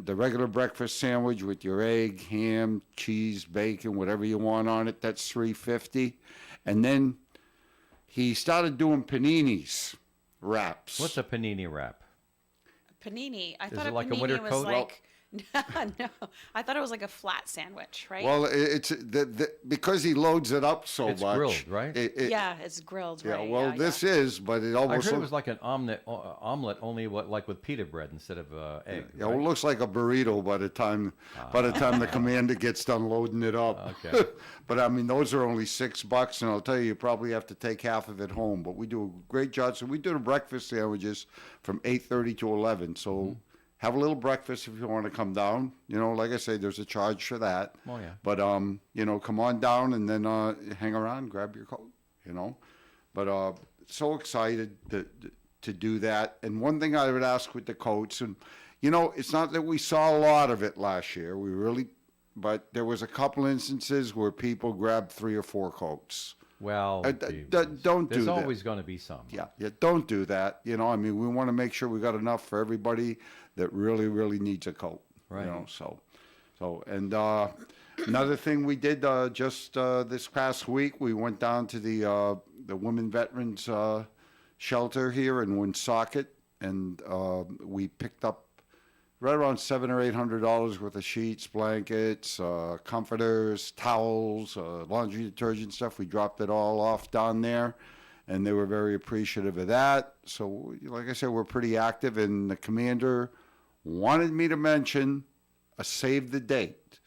regular breakfast sandwich with your egg, ham, cheese, bacon, whatever you want on it, that's $3.50. And then he started doing paninis wraps. What's a panini wrap? Panini. I Is thought it a like a panini winter was coat? like no. I thought it was like a flat sandwich, right? Well, it's because he loads it up so It's much. grilled, right? yeah, it's grilled, Yeah, right? well, this is, but it I almost heard it looks, was like an omelet only like with pita bread instead of egg. yeah, right? it looks like a burrito by the time the commander gets done loading it up. Okay. But I mean, those are only $6, and I'll tell you probably have to take half of it home. But we do a great job. So we do the breakfast sandwiches from 8:30 to 11. So have a little breakfast if you want to come down. You know, like I say, there's a charge for that. Oh, yeah. But you know, come on down and then hang around, grab your coat. You know, but so excited to do that. And one thing I would ask with the coats, and you know, it's not that we saw a lot of it last year. But there was a couple instances where people grabbed 3 or 4 coats. Well, don't do there's that. always going to be some. Yeah, don't do that. You know, I mean, we want to make sure we got enough for everybody that really, really needs a coat. Right. You know, so and another thing we did just this past week, we went down to the Women Veterans Shelter here in Woonsocket, and we picked up right around $700 or $800 worth of sheets, blankets, comforters, towels, laundry detergent stuff. We dropped it all off down there, and they were very appreciative of that. So, like I said, we're pretty active, and the commander wanted me to mention a save the date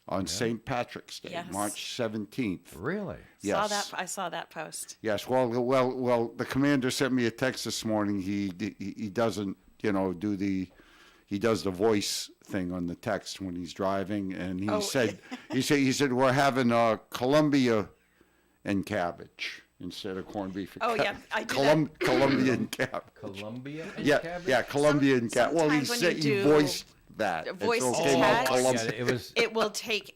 on St. Patrick's Day, Yes. March 17th. Really? Yes. I saw that post. Yes. Well. The commander sent me a text this morning. He doesn't, you know, he does the voice thing on the text when he's driving, and he said we're having Columbia and cabbage instead of corned beef. Oh, yeah, I do that. Colombian cabbage. Columbia and Yeah, cabbage? yeah, Colombian cabbage. Well, he sometimes when said you he do voiced that. voice It's to okay, Mom, text. Columbia. Yeah, it was. It will take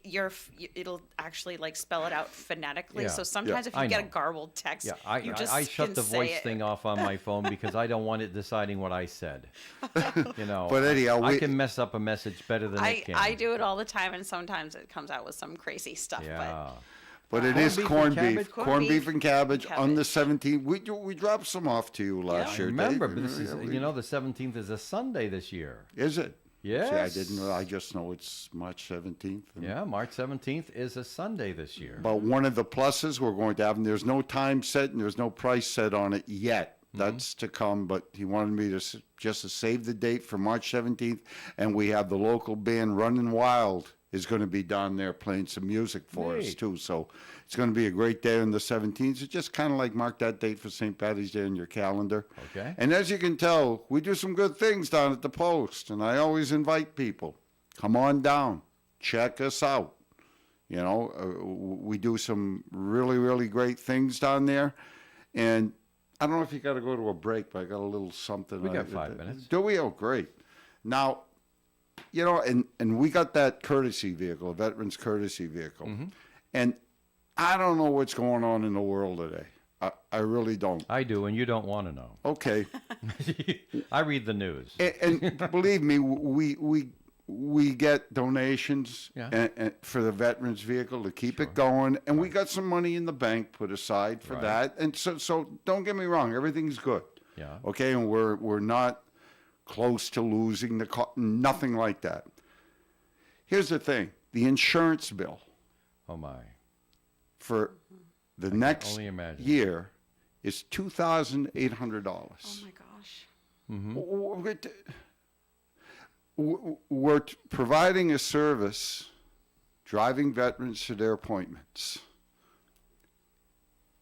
it'll actually like spell it out phonetically. Yeah. So sometimes if you I get a know. garbled text, Yeah, you just I shut can the say voice it. thing off on my phone because I don't want it deciding what I said. You know. But anyhow, I we- can mess up a message better than it can. I do it all the time, and sometimes it comes out with some crazy stuff. Yeah. But it Corned is beef and corned cabbage? beef, Corned corned beef beef and cabbage and on the cabbage. 17th. We dropped some off to you last Yeah. year. Remember, Dave. but this is, Yeah, you know, the 17th is a Sunday this year. Is it? Yes. See, I didn't know. I just know it's March 17th. and- Yeah, March 17th is a Sunday this year. But one of the pluses we're going to have, and there's no time set and there's no price set on it yet. That's to come, but he wanted me to just to save the date for March 17th, and we have the local band Running Wild is going to be down there playing some music for us Neat. too. So it's going to be a great day on the 17th. So just kind of like mark that date for St. Patty's Day on your calendar. Okay. And as you can tell, we do some good things down at the Post, and I always invite people, come on down, check us out. You know, we do some really, really great things down there. And I don't know if you got to go to a break, but I got a little something. We got 5 minutes. Do we? Oh, great. Now, you know, and we got that courtesy vehicle, a veteran's courtesy vehicle. And I don't know what's going on in the world today. I really don't. I do, and you don't want to know. Okay. I read the news. And believe me, we get donations Yeah. and for the veterans vehicle to keep it going, and we got some money in the bank put aside for Right. that. And so don't get me wrong, everything's good. Yeah. Okay, and we're not close to losing the nothing like that. Here's the thing: the insurance bill Oh, my. for the next only imagine. year is $2,800. Oh my gosh. We're providing a service, driving veterans to their appointments.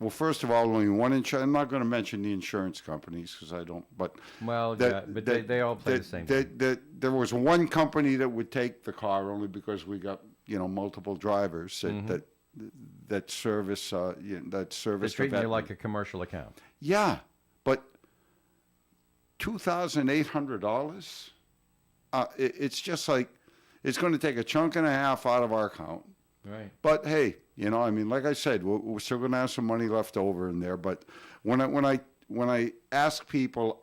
Well, first of all, only one insurance. I'm not going to mention the insurance companies because I don't. But Well, that- yeah, but that- they all play the that- same that- that there was one company that would take the car only because we got multiple drivers that service They're that service. the treating you veteran. like a commercial account. Yeah, but $2,800. It's just like it's going to take a chunk and a half out of our account. Right. But hey, I mean, like I said, we're still going to have some money left over in there. But when I ask people,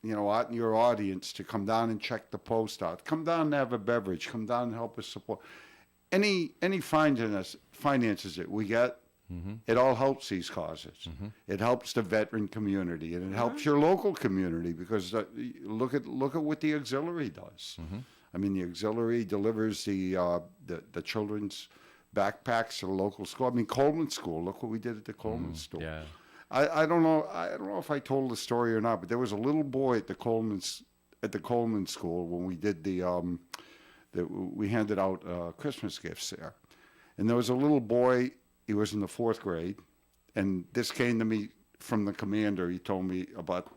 out in your audience to come down and check the Post out, come down and have a beverage, come down and help us support any finances that we get. It all helps these causes. It helps the veteran community, and it helps your local community because look at what the auxiliary does. I mean, the auxiliary delivers the children's backpacks to the local school. I mean, Coleman School. Look what we did at the Coleman School. Yeah. I don't know if I told the story or not, but there was a little boy at the Coleman School when we did we handed out Christmas gifts there, and there was a little boy. He was in the 4th grade, and this came to me from the commander. He told me about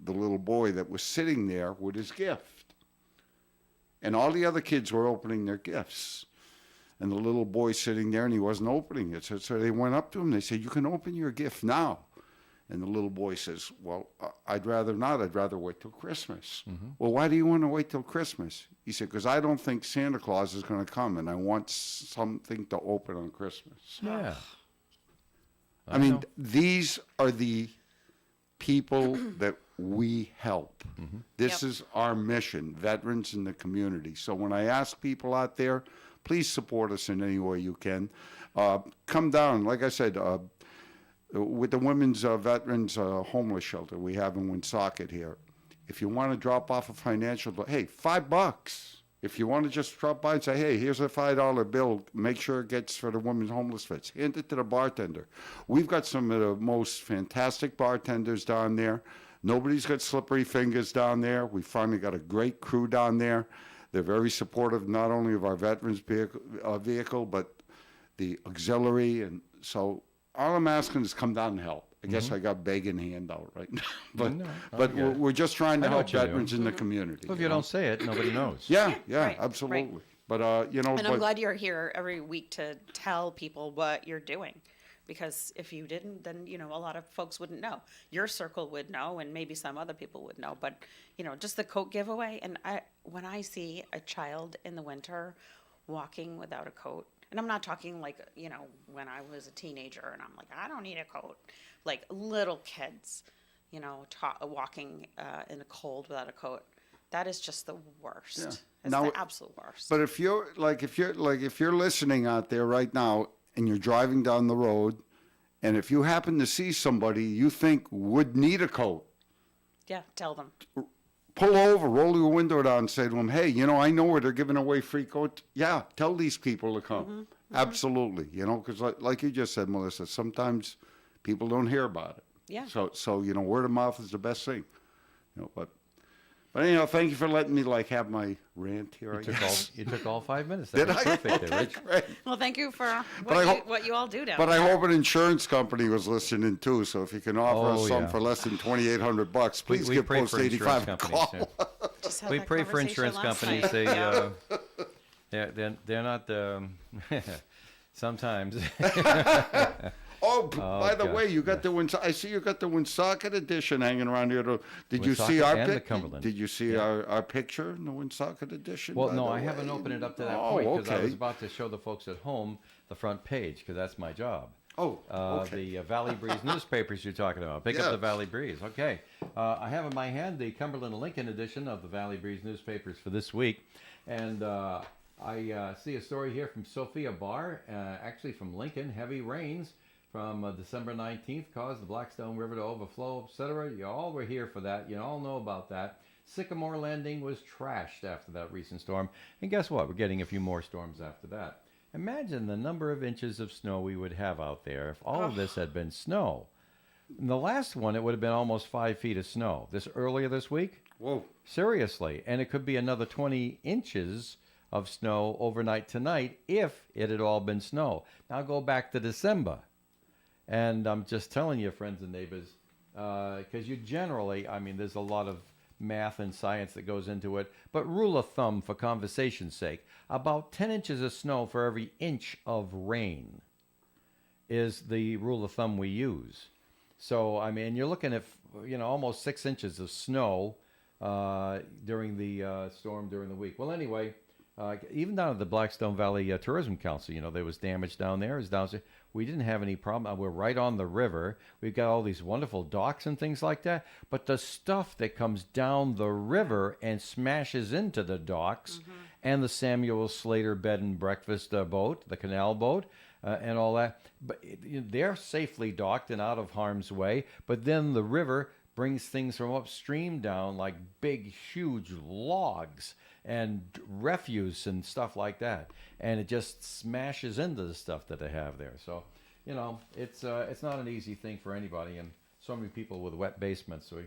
the little boy that was sitting there with his gift, and all the other kids were opening their gifts. And the little boy sitting there, and he wasn't opening it. So they went up to him. They said, "You can open your gift now." And the little boy says, "Well, I'd rather not. I'd rather wait till Christmas." Well, why do you want to wait till Christmas? He said, "Because I don't think Santa Claus is going to come, and I want something to open on Christmas." Yeah. I mean, know. these are the people that we help. This is our mission, veterans in the community. So when I ask people out there, please support us in any way you can. Come down, like I said, with the Women's Veterans Homeless Shelter we have in Woonsocket here. If you want to drop off a financial, hey, $5. If you want to just drop by and say, hey, here's a $5 bill, make sure it gets for the Women's Homeless Vets. Hand it to the bartender. We've got some of the most fantastic bartenders down there. Nobody's got slippery fingers down there. We finally got a great crew down there. They're very supportive not only of our veterans vehicle, but the auxiliary. And so all I'm asking is come down and help. I guess I got begging hand out right now. But No, but I get it. we're just trying to I know help what you're veterans in the community. Well, if you don't say it, nobody knows. Yeah, yeah, Right, absolutely. right. But And I'm but glad you're here every week to tell people what you're doing. Because if you didn't, then, a lot of folks wouldn't know. Your circle would know, and maybe some other people would know. But, just the coat giveaway. And when I see a child in the winter walking without a coat, and I'm not talking like, when I was a teenager and I'm like, I don't need a coat. Like little kids, walking in the cold without a coat. That is just the worst. Yeah. It's Now- the absolute worst. But if you're listening out there right now and you're driving down the road, and if you happen to see somebody you think would need a coat, yeah, tell them. pull over, roll your window down, and say to them, hey, you know, I know where they're giving away free coats. Yeah, tell these people to come. Absolutely, you know, because like you just said, Melissa, sometimes people don't hear about it. Yeah. So you know, word of mouth is the best thing. You know, but anyhow, thank you for letting me like have my rant here. I guess. You took all 5 minutes. That Did was I? perfect there, Rich. Great. Well, thank you for But I hope- what you all do down But I there. hope an insurance company was listening too. So if you can offer us Oh, some yeah. for less than $2,800, please We give pray Post for insurance 85 a companies. call. Yeah. Just had We that pray for conversation insurance last companies. night. They're not. Sometimes. Oh, by the gosh, way, you got the I see you got the Woonsocket edition hanging around here. Did you see Woonsocket our and the pic? Cumberland. Did you see our picture in the Woonsocket edition? Well, by no, the I haven't way? opened it up to that Oh, point because I okay. was about to show the folks at home the front page because that's my job. Oh, okay. The Valley Breeze newspapers you're talking about. Pick up the Yes. Valley Breeze. Okay. I have in my hand the Cumberland and Lincoln edition of the Valley Breeze newspapers for this week. And I see a story here from Sophia Barr, actually from Lincoln. Heavy rains from December 19th caused the Blackstone River to overflow, etc. You all were here for that. You all know about that. Sycamore Landing was trashed after that recent storm. And guess what? We're getting a few more storms after that. Imagine the number of inches of snow we would have out there if all of this had been snow. In the last one, it would have been almost 5 feet of snow. This earlier this week? Whoa. Seriously. And it could be another 20 inches of snow overnight tonight if it had all been snow. Now go back to December. And I'm just telling you, friends and neighbors, because you generally, I mean, there's a lot of math and science that goes into it, but rule of thumb for conversation's sake, about 10 inches of snow for every inch of rain is the rule of thumb we use. So, I mean, you're looking at, you know, almost 6 inches of snow during the storm during the week. Well, anyway, even down at the Blackstone Valley Tourism Council, you know, there was damage down there. It was downstairs. We didn't have any problem. We're right on the river. We've got all these wonderful docks and things like that. But the stuff that comes down the river and smashes into the docks and the Samuel Slater bed and breakfast boat, the canal boat, and all that, but they're safely docked and out of harm's way. But then the river brings things from upstream down, like big, huge logs and refuse and stuff like that, and it just smashes into the stuff that they have there. So, you know, it's not an easy thing for anybody, and so many people with wet basements. So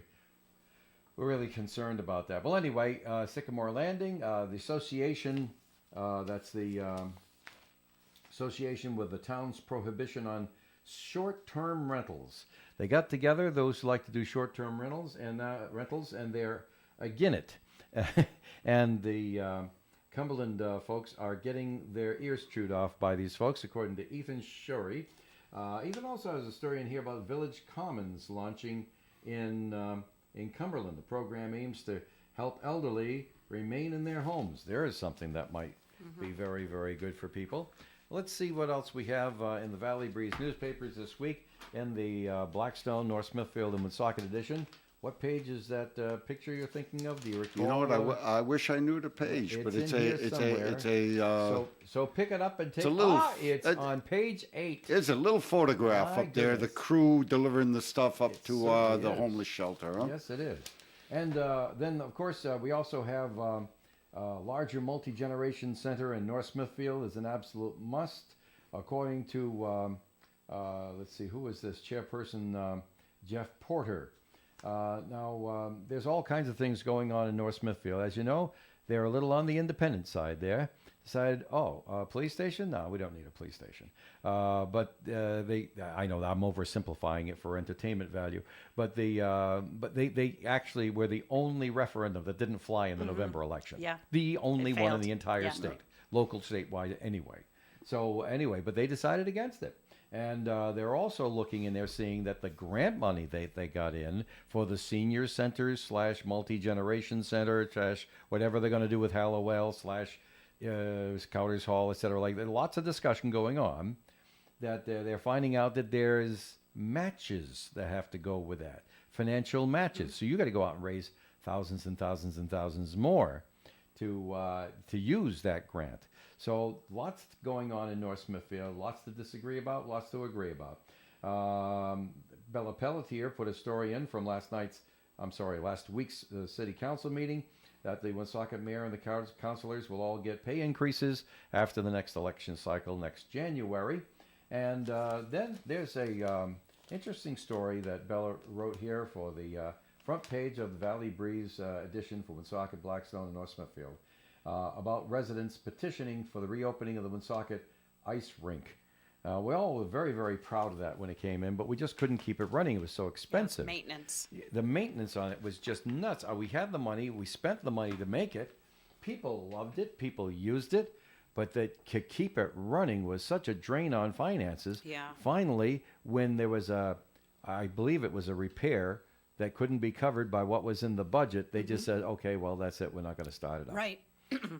we're really concerned about that. Well, anyway, Sycamore Landing, the association, that's the association with the town's prohibition on short-term rentals. They got together, those who like to do short-term rentals, and they're against it. And the Cumberland folks are getting their ears chewed off by these folks, according to Ethan Shorey. Ethan also has a story in here about Village Commons launching in Cumberland. The program aims to help elderly remain in their homes. There is something that might be very, very good for people. Let's see what else we have in the Valley Breeze newspapers this week in the Blackstone, North Smithfield, and Woonsocket edition. What page is that picture you're thinking of? Do you recall? You know what? I wish I knew the page, but It's in here somewhere. So pick it up and take. It's on page 8. It's a little photograph My up there. The goodness. crew delivering the stuff up It to certainly the is. homeless shelter. Huh? Yes, it is. And then, of course, we also have larger multi-generation center in North Smithfield is an absolute must, according to let's see, who is this chairperson? Jeff Porter. Now, there's all kinds of things going on in North Smithfield. As you know, they're a little on the independent side there. Decided, police station? No, we don't need a police station. But I know I'm oversimplifying it for entertainment value, but they actually were the only referendum that didn't fly in the November election. Yeah. The only It one in failed. the entire Yeah. state, local, statewide, anyway. So anyway, but they decided against it. And they're also looking and they're seeing that the grant money they got in for the senior centers / multi-generation center / whatever they're going to do with Hallowell / Scouters Hall, etc. Like there's lots of discussion going on that they're finding out that there's matches that have to go with that, financial matches. So you got to go out and raise thousands and thousands and thousands more to use that grant. So lots going on in North Smithfield, lots to disagree about, lots to agree about. Bella Pelletier put a story in from last night's last week's city council meeting, that the Woonsocket mayor and the councilors will all get pay increases after the next election cycle next January. And then there's a interesting story that Bella wrote here for the front page of the Valley Breeze edition for Woonsocket, Blackstone, and North Smithfield about residents petitioning for the reopening of the Woonsocket ice rink. We all were very, very proud of that when it came in, but we just couldn't keep it running. It was so expensive. Maintenance. The maintenance on it was just nuts. We had the money. We spent the money to make it. People loved it. People used it. But to keep it running was such a drain on finances. Yeah. Finally, when there was I believe it was a repair that couldn't be covered by what was in the budget, they just said, okay, well, that's it. We're not going to start it up. Right.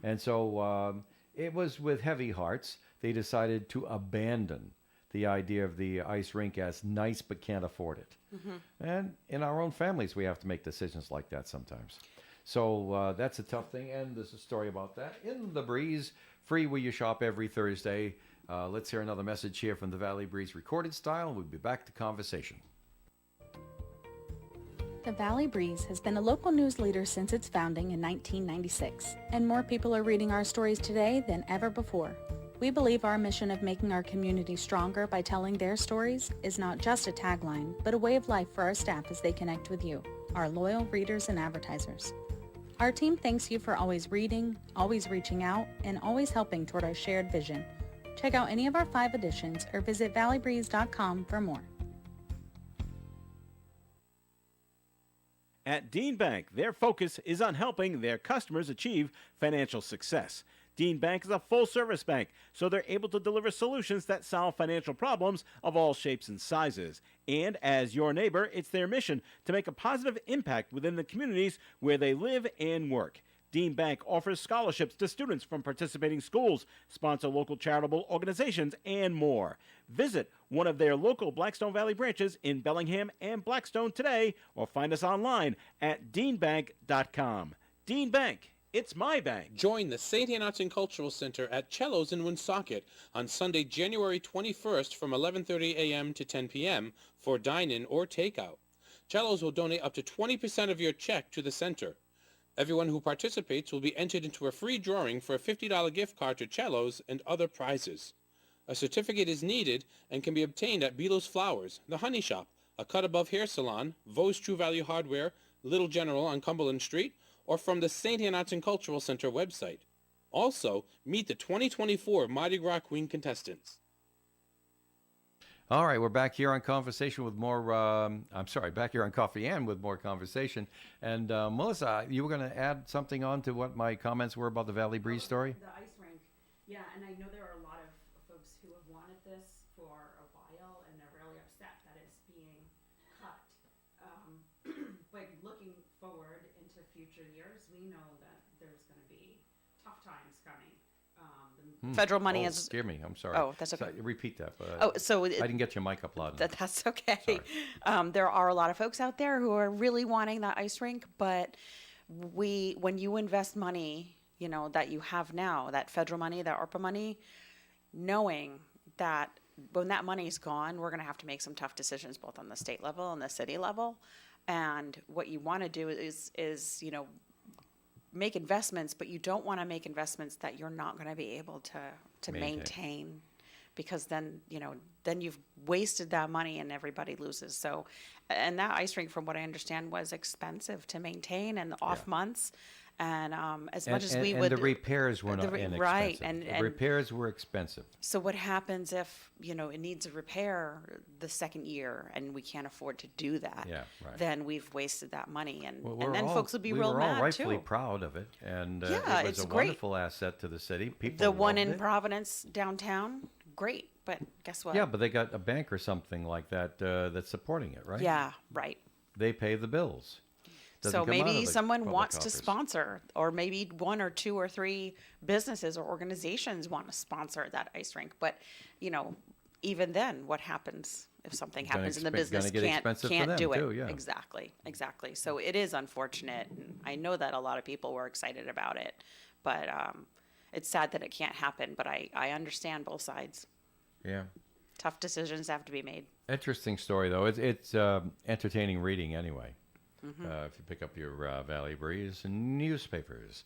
And so it was with heavy hearts they decided to abandon the idea of the ice rink as nice but can't afford it. And in our own families, we have to make decisions like that sometimes. So that's a tough thing, and there's a story about that in the Breeze, free where you shop every Thursday. Let's hear another message here from the Valley Breeze recorded style, and we'll be back to conversation. The Valley Breeze has been a local news leader since its founding in 1996, and more people are reading our stories today than ever before. We believe our mission of making our community stronger by telling their stories is not just a tagline, but a way of life for our staff as they connect with you, our loyal readers and advertisers. Our team thanks you for always reading, always reaching out, and always helping toward our shared vision. Check out any of our 5 editions or visit valleybreeze.com for more. At Dean Bank, their focus is on helping their customers achieve financial success. Dean Bank is a full-service bank, so they're able to deliver solutions that solve financial problems of all shapes and sizes. And as your neighbor, it's their mission to make a positive impact within the communities where they live and work. Dean Bank offers scholarships to students from participating schools, sponsor local charitable organizations, and more. Visit one of their local Blackstone Valley branches in Bellingham and Blackstone today, or find us online at deanbank.com. Dean Bank. It's my bank. Join the St. Anne Cultural Center at Cello's in Woonsocket on Sunday, January 21st from 11:30 a.m. to 10 p.m. for dine-in or takeout. Cello's will donate up to 20% of your check to the center. Everyone who participates will be entered into a free drawing for a $50 gift card to Cello's and other prizes. A certificate is needed and can be obtained at Bealo's Flowers, The Honey Shop, A Cut Above Hair Salon, Vos True Value Hardware, Little General on Cumberland Street, or from the St. Anne Cultural Center website. Also, meet the 2024 Mardi Gras Queen contestants. All right, we're back here on Conversation with more, back here on Coffee and with more conversation. And Melissa, you were going to add something on to what my comments were about the Valley Breeze story? The ice rink. Yeah, and I know there are a lot of folks who have wanted this for a while, and they're really upset that it's being cut. But looking forward into future years, we know that there's going to be tough times coming. Federal money is. Excuse me, I'm sorry. Oh, that's okay. Repeat that. So I didn't get your mic up loud enough. That's okay. There are a lot of folks out there who are really wanting that ice rink, but when you invest money, that you have now, that federal money, that ARPA money, knowing that when that money's gone, we're going to have to make some tough decisions both on the state level and the city level. And what you want to do is make investments, but you don't want to make investments that you're not going to be able to maintain, because then you've wasted that money and everybody loses. So, and that ice rink, from what I understand, was expensive to maintain and off months. And as much as we would, the repairs were not inexpensive. Right, the repairs were expensive. So what happens if it needs a repair the second year and we can't afford to do that? Yeah, right. Then we've wasted that money, and then folks will be real mad too. We were all rightfully proud of it, and it was a wonderful asset to the city. People the one in it. Providence downtown, great, but guess what? Yeah, but they got a bank or something like that that's supporting it, right? Yeah, right. They pay the bills. So maybe someone wants to sponsor, or maybe 1 or 2 or 3 businesses or organizations want to sponsor that ice rink. But, even then, what happens if something happens and the business can't do it? Too, yeah. Exactly. So it is unfortunate. And I know that a lot of people were excited about it, but it's sad that it can't happen. But I understand both sides. Yeah. Tough decisions have to be made. Interesting story, though. It's entertaining reading anyway. if you pick up your Valley Breeze newspapers.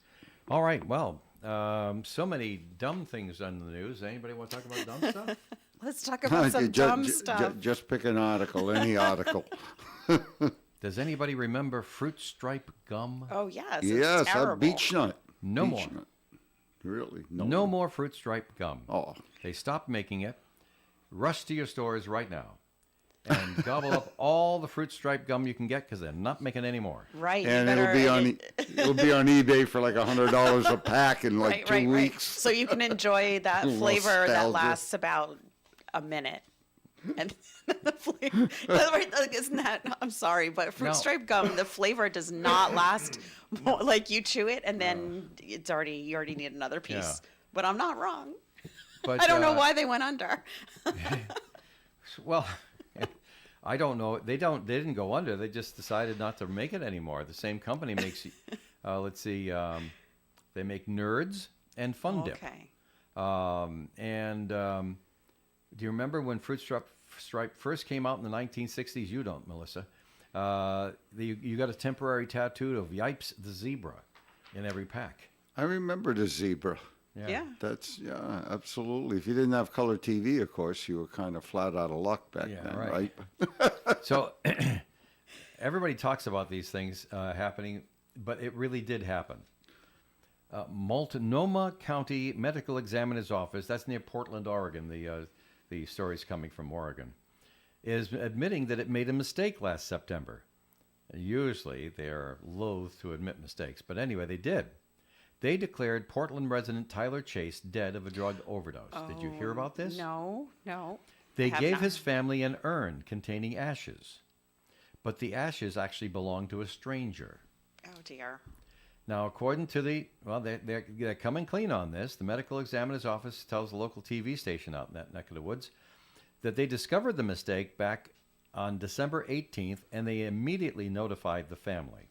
All right, well, so many dumb things on the news. Anybody want to talk about dumb stuff? Let's talk about some dumb stuff. Just pick an article, any article. Does anybody remember Fruit Stripe gum? Oh, yes. Yes, It's a terrible. beech nut. No Beech more. nut. Really? No more Fruit Stripe gum. Oh, They stopped making it. Rush to your stores right now and gobble up all the Fruit Stripe gum you can get because they're not making any more. Right. you and better- it'll be on eBay for like $100 a pack in like 2 weeks. So you can enjoy that Little flavor that nostalgia. lasts about a minute. And the flavor, isn't that? I'm sorry, but fruit No. stripe gum, the flavor does not last. More, like you chew it and then you already need another piece. Yeah. But I'm not wrong. But I don't know why they went under. Well, I don't know. They didn't go under. They just decided not to make it anymore. The same company makes. Let's see. They make Nerds and Fun Dip. Okay. Do you remember when Fruit Stripe first came out in the 1960s? You don't, Melissa. You got a temporary tattoo of Yipes the zebra in every pack. I remember the zebra. Yeah. That's, yeah, absolutely. If you didn't have color TV, of course, you were kind of flat out of luck back Yeah, then, right. right? So everybody talks about these things happening, but it really did happen. Multnomah County Medical Examiner's Office, that's near Portland, Oregon, the story's coming from Oregon, is admitting that it made a mistake last September. Usually they're loath to admit mistakes, but anyway, they did. They declared Portland resident Tyler Chase dead of a drug overdose. Did you hear about this? No. They I have gave not. his family an urn containing ashes, but the ashes actually belonged to a stranger. Oh dear. Now, according to they're coming clean on this. The medical examiner's office tells the local TV station out in that neck of the woods that they discovered the mistake back on December 18th, and they immediately notified the family.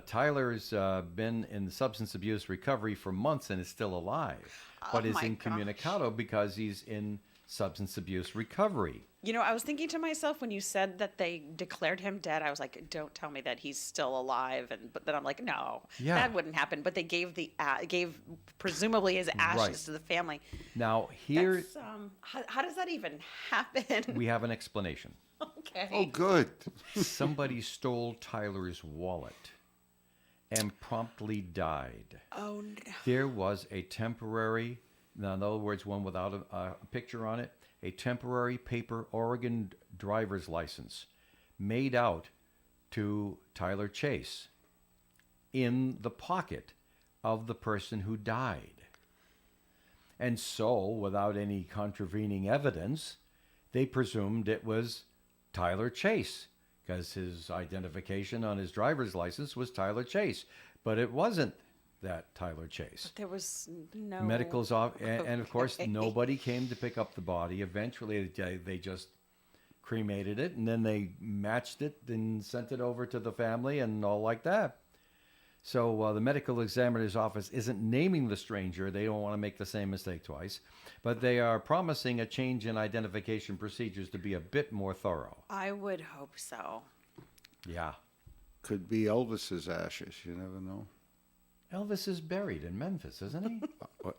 Tyler's been in substance abuse recovery for months and is still alive, but is my incommunicado because he's in substance abuse recovery. You know, I was thinking to myself when you said that they declared him dead, I was like, don't tell me that he's still alive. But then I'm like, no, Yeah. that wouldn't happen. But they gave presumably his ashes Right. to the family. Now, here That's, how does that even happen? we have an explanation. Okay. Oh, good. Somebody stole Tyler's wallet and promptly died. Oh, no. There was a temporary, now in other words, one without a picture on it, a temporary paper Oregon driver's license made out to Tyler Chase in the pocket of the person who died. And so, without any contravening evidence, they presumed it was Tyler Chase, because his identification on his driver's license was Tyler Chase. But it wasn't that Tyler Chase. There was no Medical's off, and of course, Okay. nobody came to pick up the body. Eventually, they just cremated it, and then they matched it and sent it over to the family and all like that. So the medical examiner's office isn't naming the stranger. They don't want to make the same mistake twice. But they are promising a change in identification procedures to be a bit more thorough. I would hope so. Yeah. Could be Elvis's ashes. You never know. Elvis is buried in Memphis, isn't he?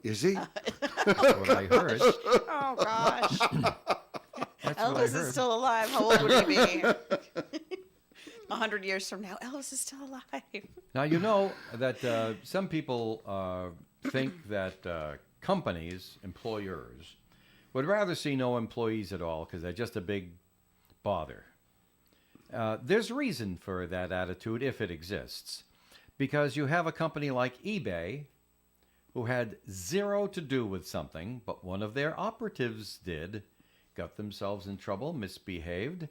Is he? That's what I heard. Oh gosh. That's what I Elvis heard. is still alive. How old would he be? 100 years from now, Elvis is still alive. Now, you know that some people think that companies, employers, would rather see no employees at all because they're just a big bother. There's reason for that attitude if it exists. Because you have a company like eBay who had zero to do with something, but one of their operatives did, got themselves in trouble, misbehaved,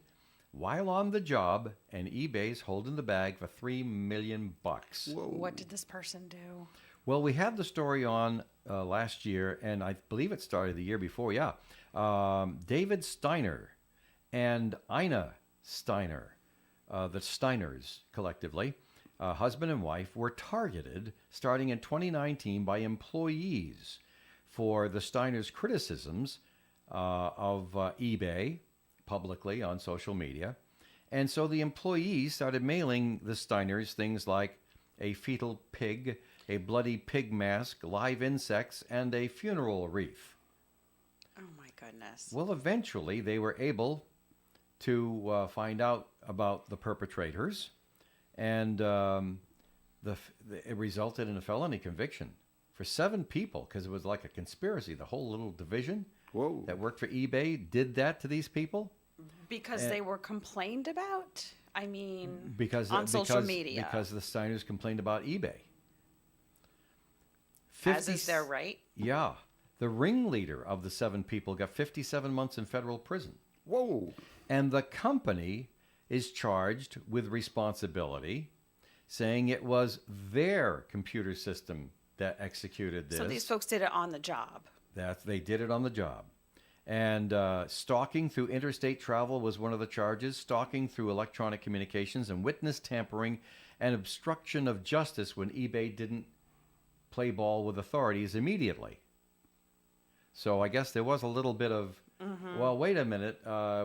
while on the job, and eBay's holding the bag for $3 million. What did this person do? Well, we had the story on last year, and I believe it started the year before, yeah. David Steiner and Ina Steiner, the Steiners collectively, husband and wife, were targeted starting in 2019 by employees for the Steiners' criticisms of eBay publicly on social media And so the employees started mailing the Steiners things like a fetal pig, a bloody pig mask, live insects, and a funeral wreath. Oh my goodness. Well, eventually they were able to find out about the perpetrators, and it resulted in a felony conviction for 7 people because it was like a conspiracy. The whole little division that worked for eBay did that to these people. Because they were complained about? I mean, Because on social media. Because the Steiners complained about eBay. As is their right. Yeah. The ringleader of the 7 people got 57 months in federal prison. Whoa. And the company is charged with responsibility, saying it was their computer system that executed this. So these folks did it on the job. They did it on the job. And stalking through interstate travel was one of the charges, stalking through electronic communications, and witness tampering and obstruction of justice when eBay didn't play ball with authorities immediately. So I guess there was a little bit of, well, wait a minute,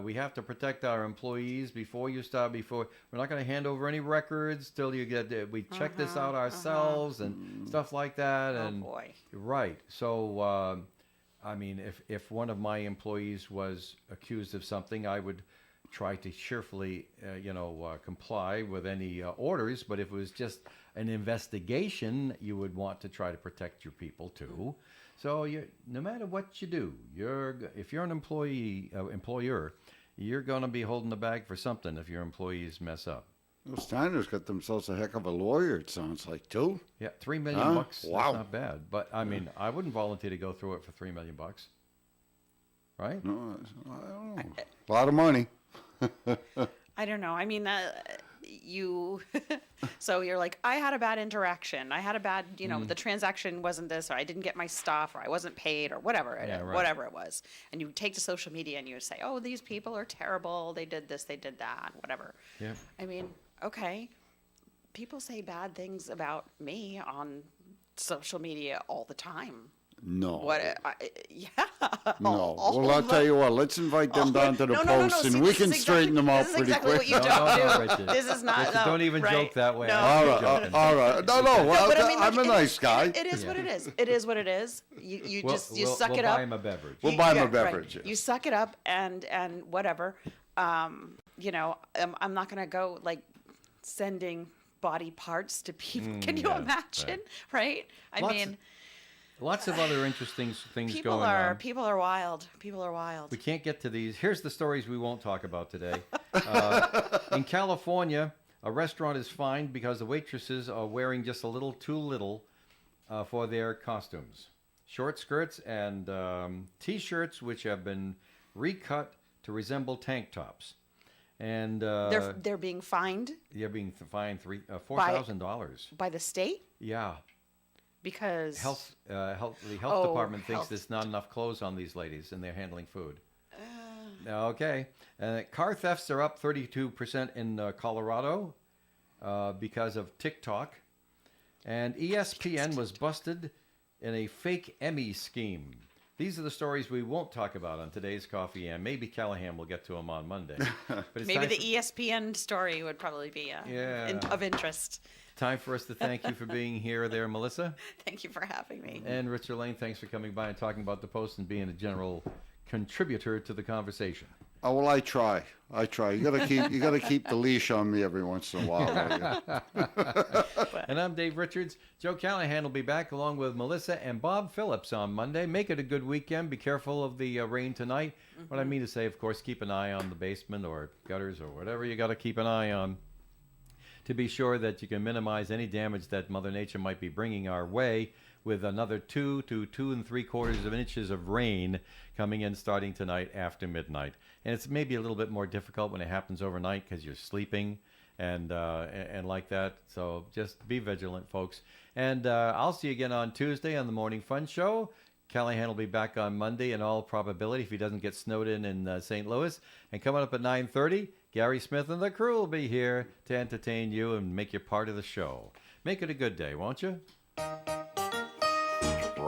we have to protect our employees before we're not going to hand over any records till you we check this out ourselves and stuff like that. And, oh boy. Right. So, I mean, if one of my employees was accused of something, I would try to cheerfully, comply with any orders. But if it was just an investigation, you would want to try to protect your people too. So no matter what you do, if you're an employer, you're going to be holding the bag for something if your employees mess up. Those Steiners got themselves a heck of a lawyer, it sounds like, too. Yeah, $3 million bucks. Wow. That's not bad. But I mean, I wouldn't volunteer to go through it for $3 million bucks. Right? No, I don't know. A lot of money. I don't know. I mean, so you're like, I had a bad interaction. I had a bad, the transaction wasn't this, or I didn't get my stuff, or I wasn't paid, or whatever, whatever it was. And you take to social media and you would say, oh, these people are terrible. They did this, they did that, whatever. Yeah. I mean, okay. People say bad things about me on social media all the time. No. Yeah. No. Well, I'll tell you what. Let's invite them down to the post, and we can straighten them out pretty exactly quick. What you don't do. Richard. This is not. Richard, don't even joke that way. No. I'm All right. joking. All right. No. Well, But I mean, I'm a nice guy. It is what it is. It is what it is. You We'll suck it buy up. him a beverage. We'll buy him a right. beverage. yes. You suck it up and whatever. I'm not gonna go like sending body parts to people. Can you yeah, imagine? Right? I mean, Lots of other interesting things people going are on. people are wild. People are wild. We can't get to these. Here's the stories we won't talk about today. In California, a restaurant is fined because the waitresses are wearing just a little too little for their costumes. Short skirts and T-shirts which have been recut to resemble tank tops. And They're being fined they're being fined $4,000. by the state Yeah. because The health department thinks there's not enough clothes on these ladies, and they're handling food. Okay. Car thefts are up 32% in Colorado because of TikTok. And ESPN was busted in a fake Emmy scheme. These are the stories we won't talk about on today's Coffee and maybe Callahan will get to them on Monday. But it's maybe time the ESPN story would probably be of interest. time for us to thank you for being here there, Melissa. Thank you for having me. And Richard Lane, thanks for coming by and talking about the Post and being a general contributor to the conversation. Oh, well, I try. You gotta keep the leash on me every once in a while. And I'm Dave Richards. Joe Callahan will be back along with Melissa and Bob Phillips on Monday. Make it a good weekend. Be careful of the rain tonight. What I mean to say, of course, keep an eye on the basement or gutters or whatever you got to keep an eye on to be sure that you can minimize any damage that Mother Nature might be bringing our way, with another 2 to 2 3/4 inches of rain coming in starting tonight after midnight. And it's maybe a little bit more difficult when it happens overnight because you're sleeping and like that. So just be vigilant, folks. And I'll see you again on Tuesday on the Morning Fun Show. Callahan will be back on Monday in all probability if he doesn't get snowed in St. Louis. And coming up at 9:30, Gary Smith and the crew will be here to entertain you and make you part of the show. Make it a good day, won't you?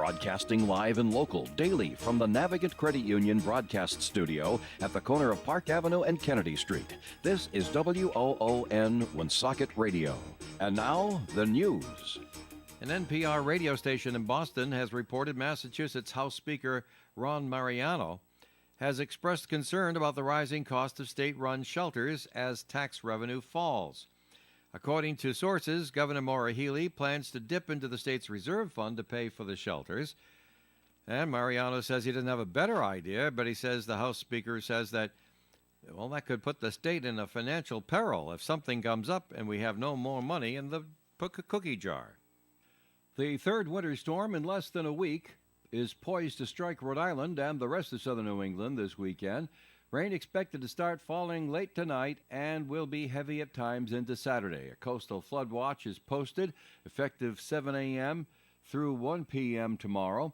Broadcasting live and local daily from the Navigant Credit Union broadcast studio at the corner of Park Avenue and Kennedy Street. This is WOON Woonsocket Radio. And now, the news. An NPR radio station in Boston has reported Massachusetts House Speaker Ron Mariano has expressed concern about the rising cost of state-run shelters as tax revenue falls. According to sources, Governor Maura Healey plans to dip into the state's reserve fund to pay for the shelters. And Mariano says he doesn't have a better idea, but he says the House Speaker says that, well, that could put the state in a financial peril if something comes up and we have no more money in the cookie jar. The third winter storm in less than a week is poised to strike Rhode Island and the rest of southern New England this weekend. Rain expected to start falling late tonight and will be heavy at times into Saturday. A coastal flood watch is posted effective 7 a.m. through 1 p.m. tomorrow,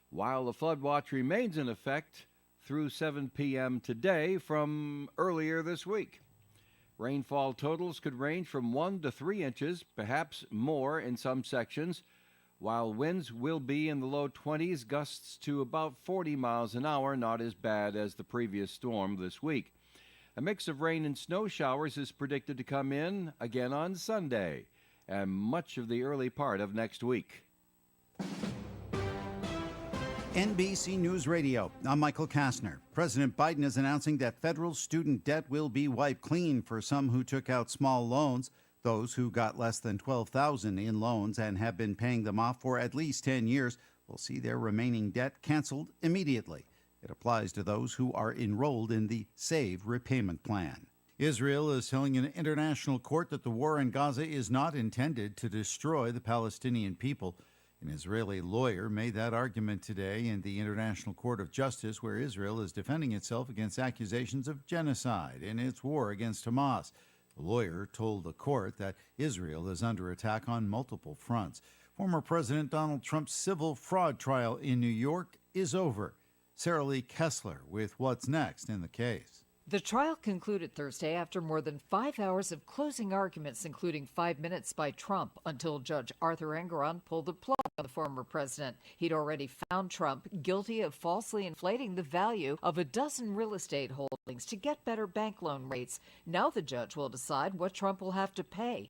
while the flood watch remains in effect through 7 p.m. today from earlier this week. Rainfall totals could range from 1 to 3 inches, perhaps more in some sections, while winds will be in the low 20s, gusts to about 40 miles an hour, not as bad as the previous storm this week. A mix of rain and snow showers is predicted to come in again on Sunday and much of the early part of next week. NBC News Radio, I'm Michael Kastner. President Biden is announcing that federal student debt will be wiped clean for some who took out small loans. Those who got less than $12,000 in loans and have been paying them off for at least 10 years will see their remaining debt canceled immediately. It applies to those who are enrolled in the SAVE repayment plan. Israel is telling an international court that the war in Gaza is not intended to destroy the Palestinian people. An Israeli lawyer made that argument today in the International Court of Justice, where Israel is defending itself against accusations of genocide in its war against Hamas. The lawyer told the court that Israel is under attack on multiple fronts. Former President Donald Trump's civil fraud trial in New York is over. Sarah Lee Kessler with what's next in the case. The trial concluded Thursday after more than 5 hours of closing arguments, including 5 minutes by Trump, until Judge Arthur Engoron pulled the plug on the former president. He'd already found Trump guilty of falsely inflating the value of a dozen real estate holdings to get better bank loan rates. Now the judge will decide what Trump will have to pay.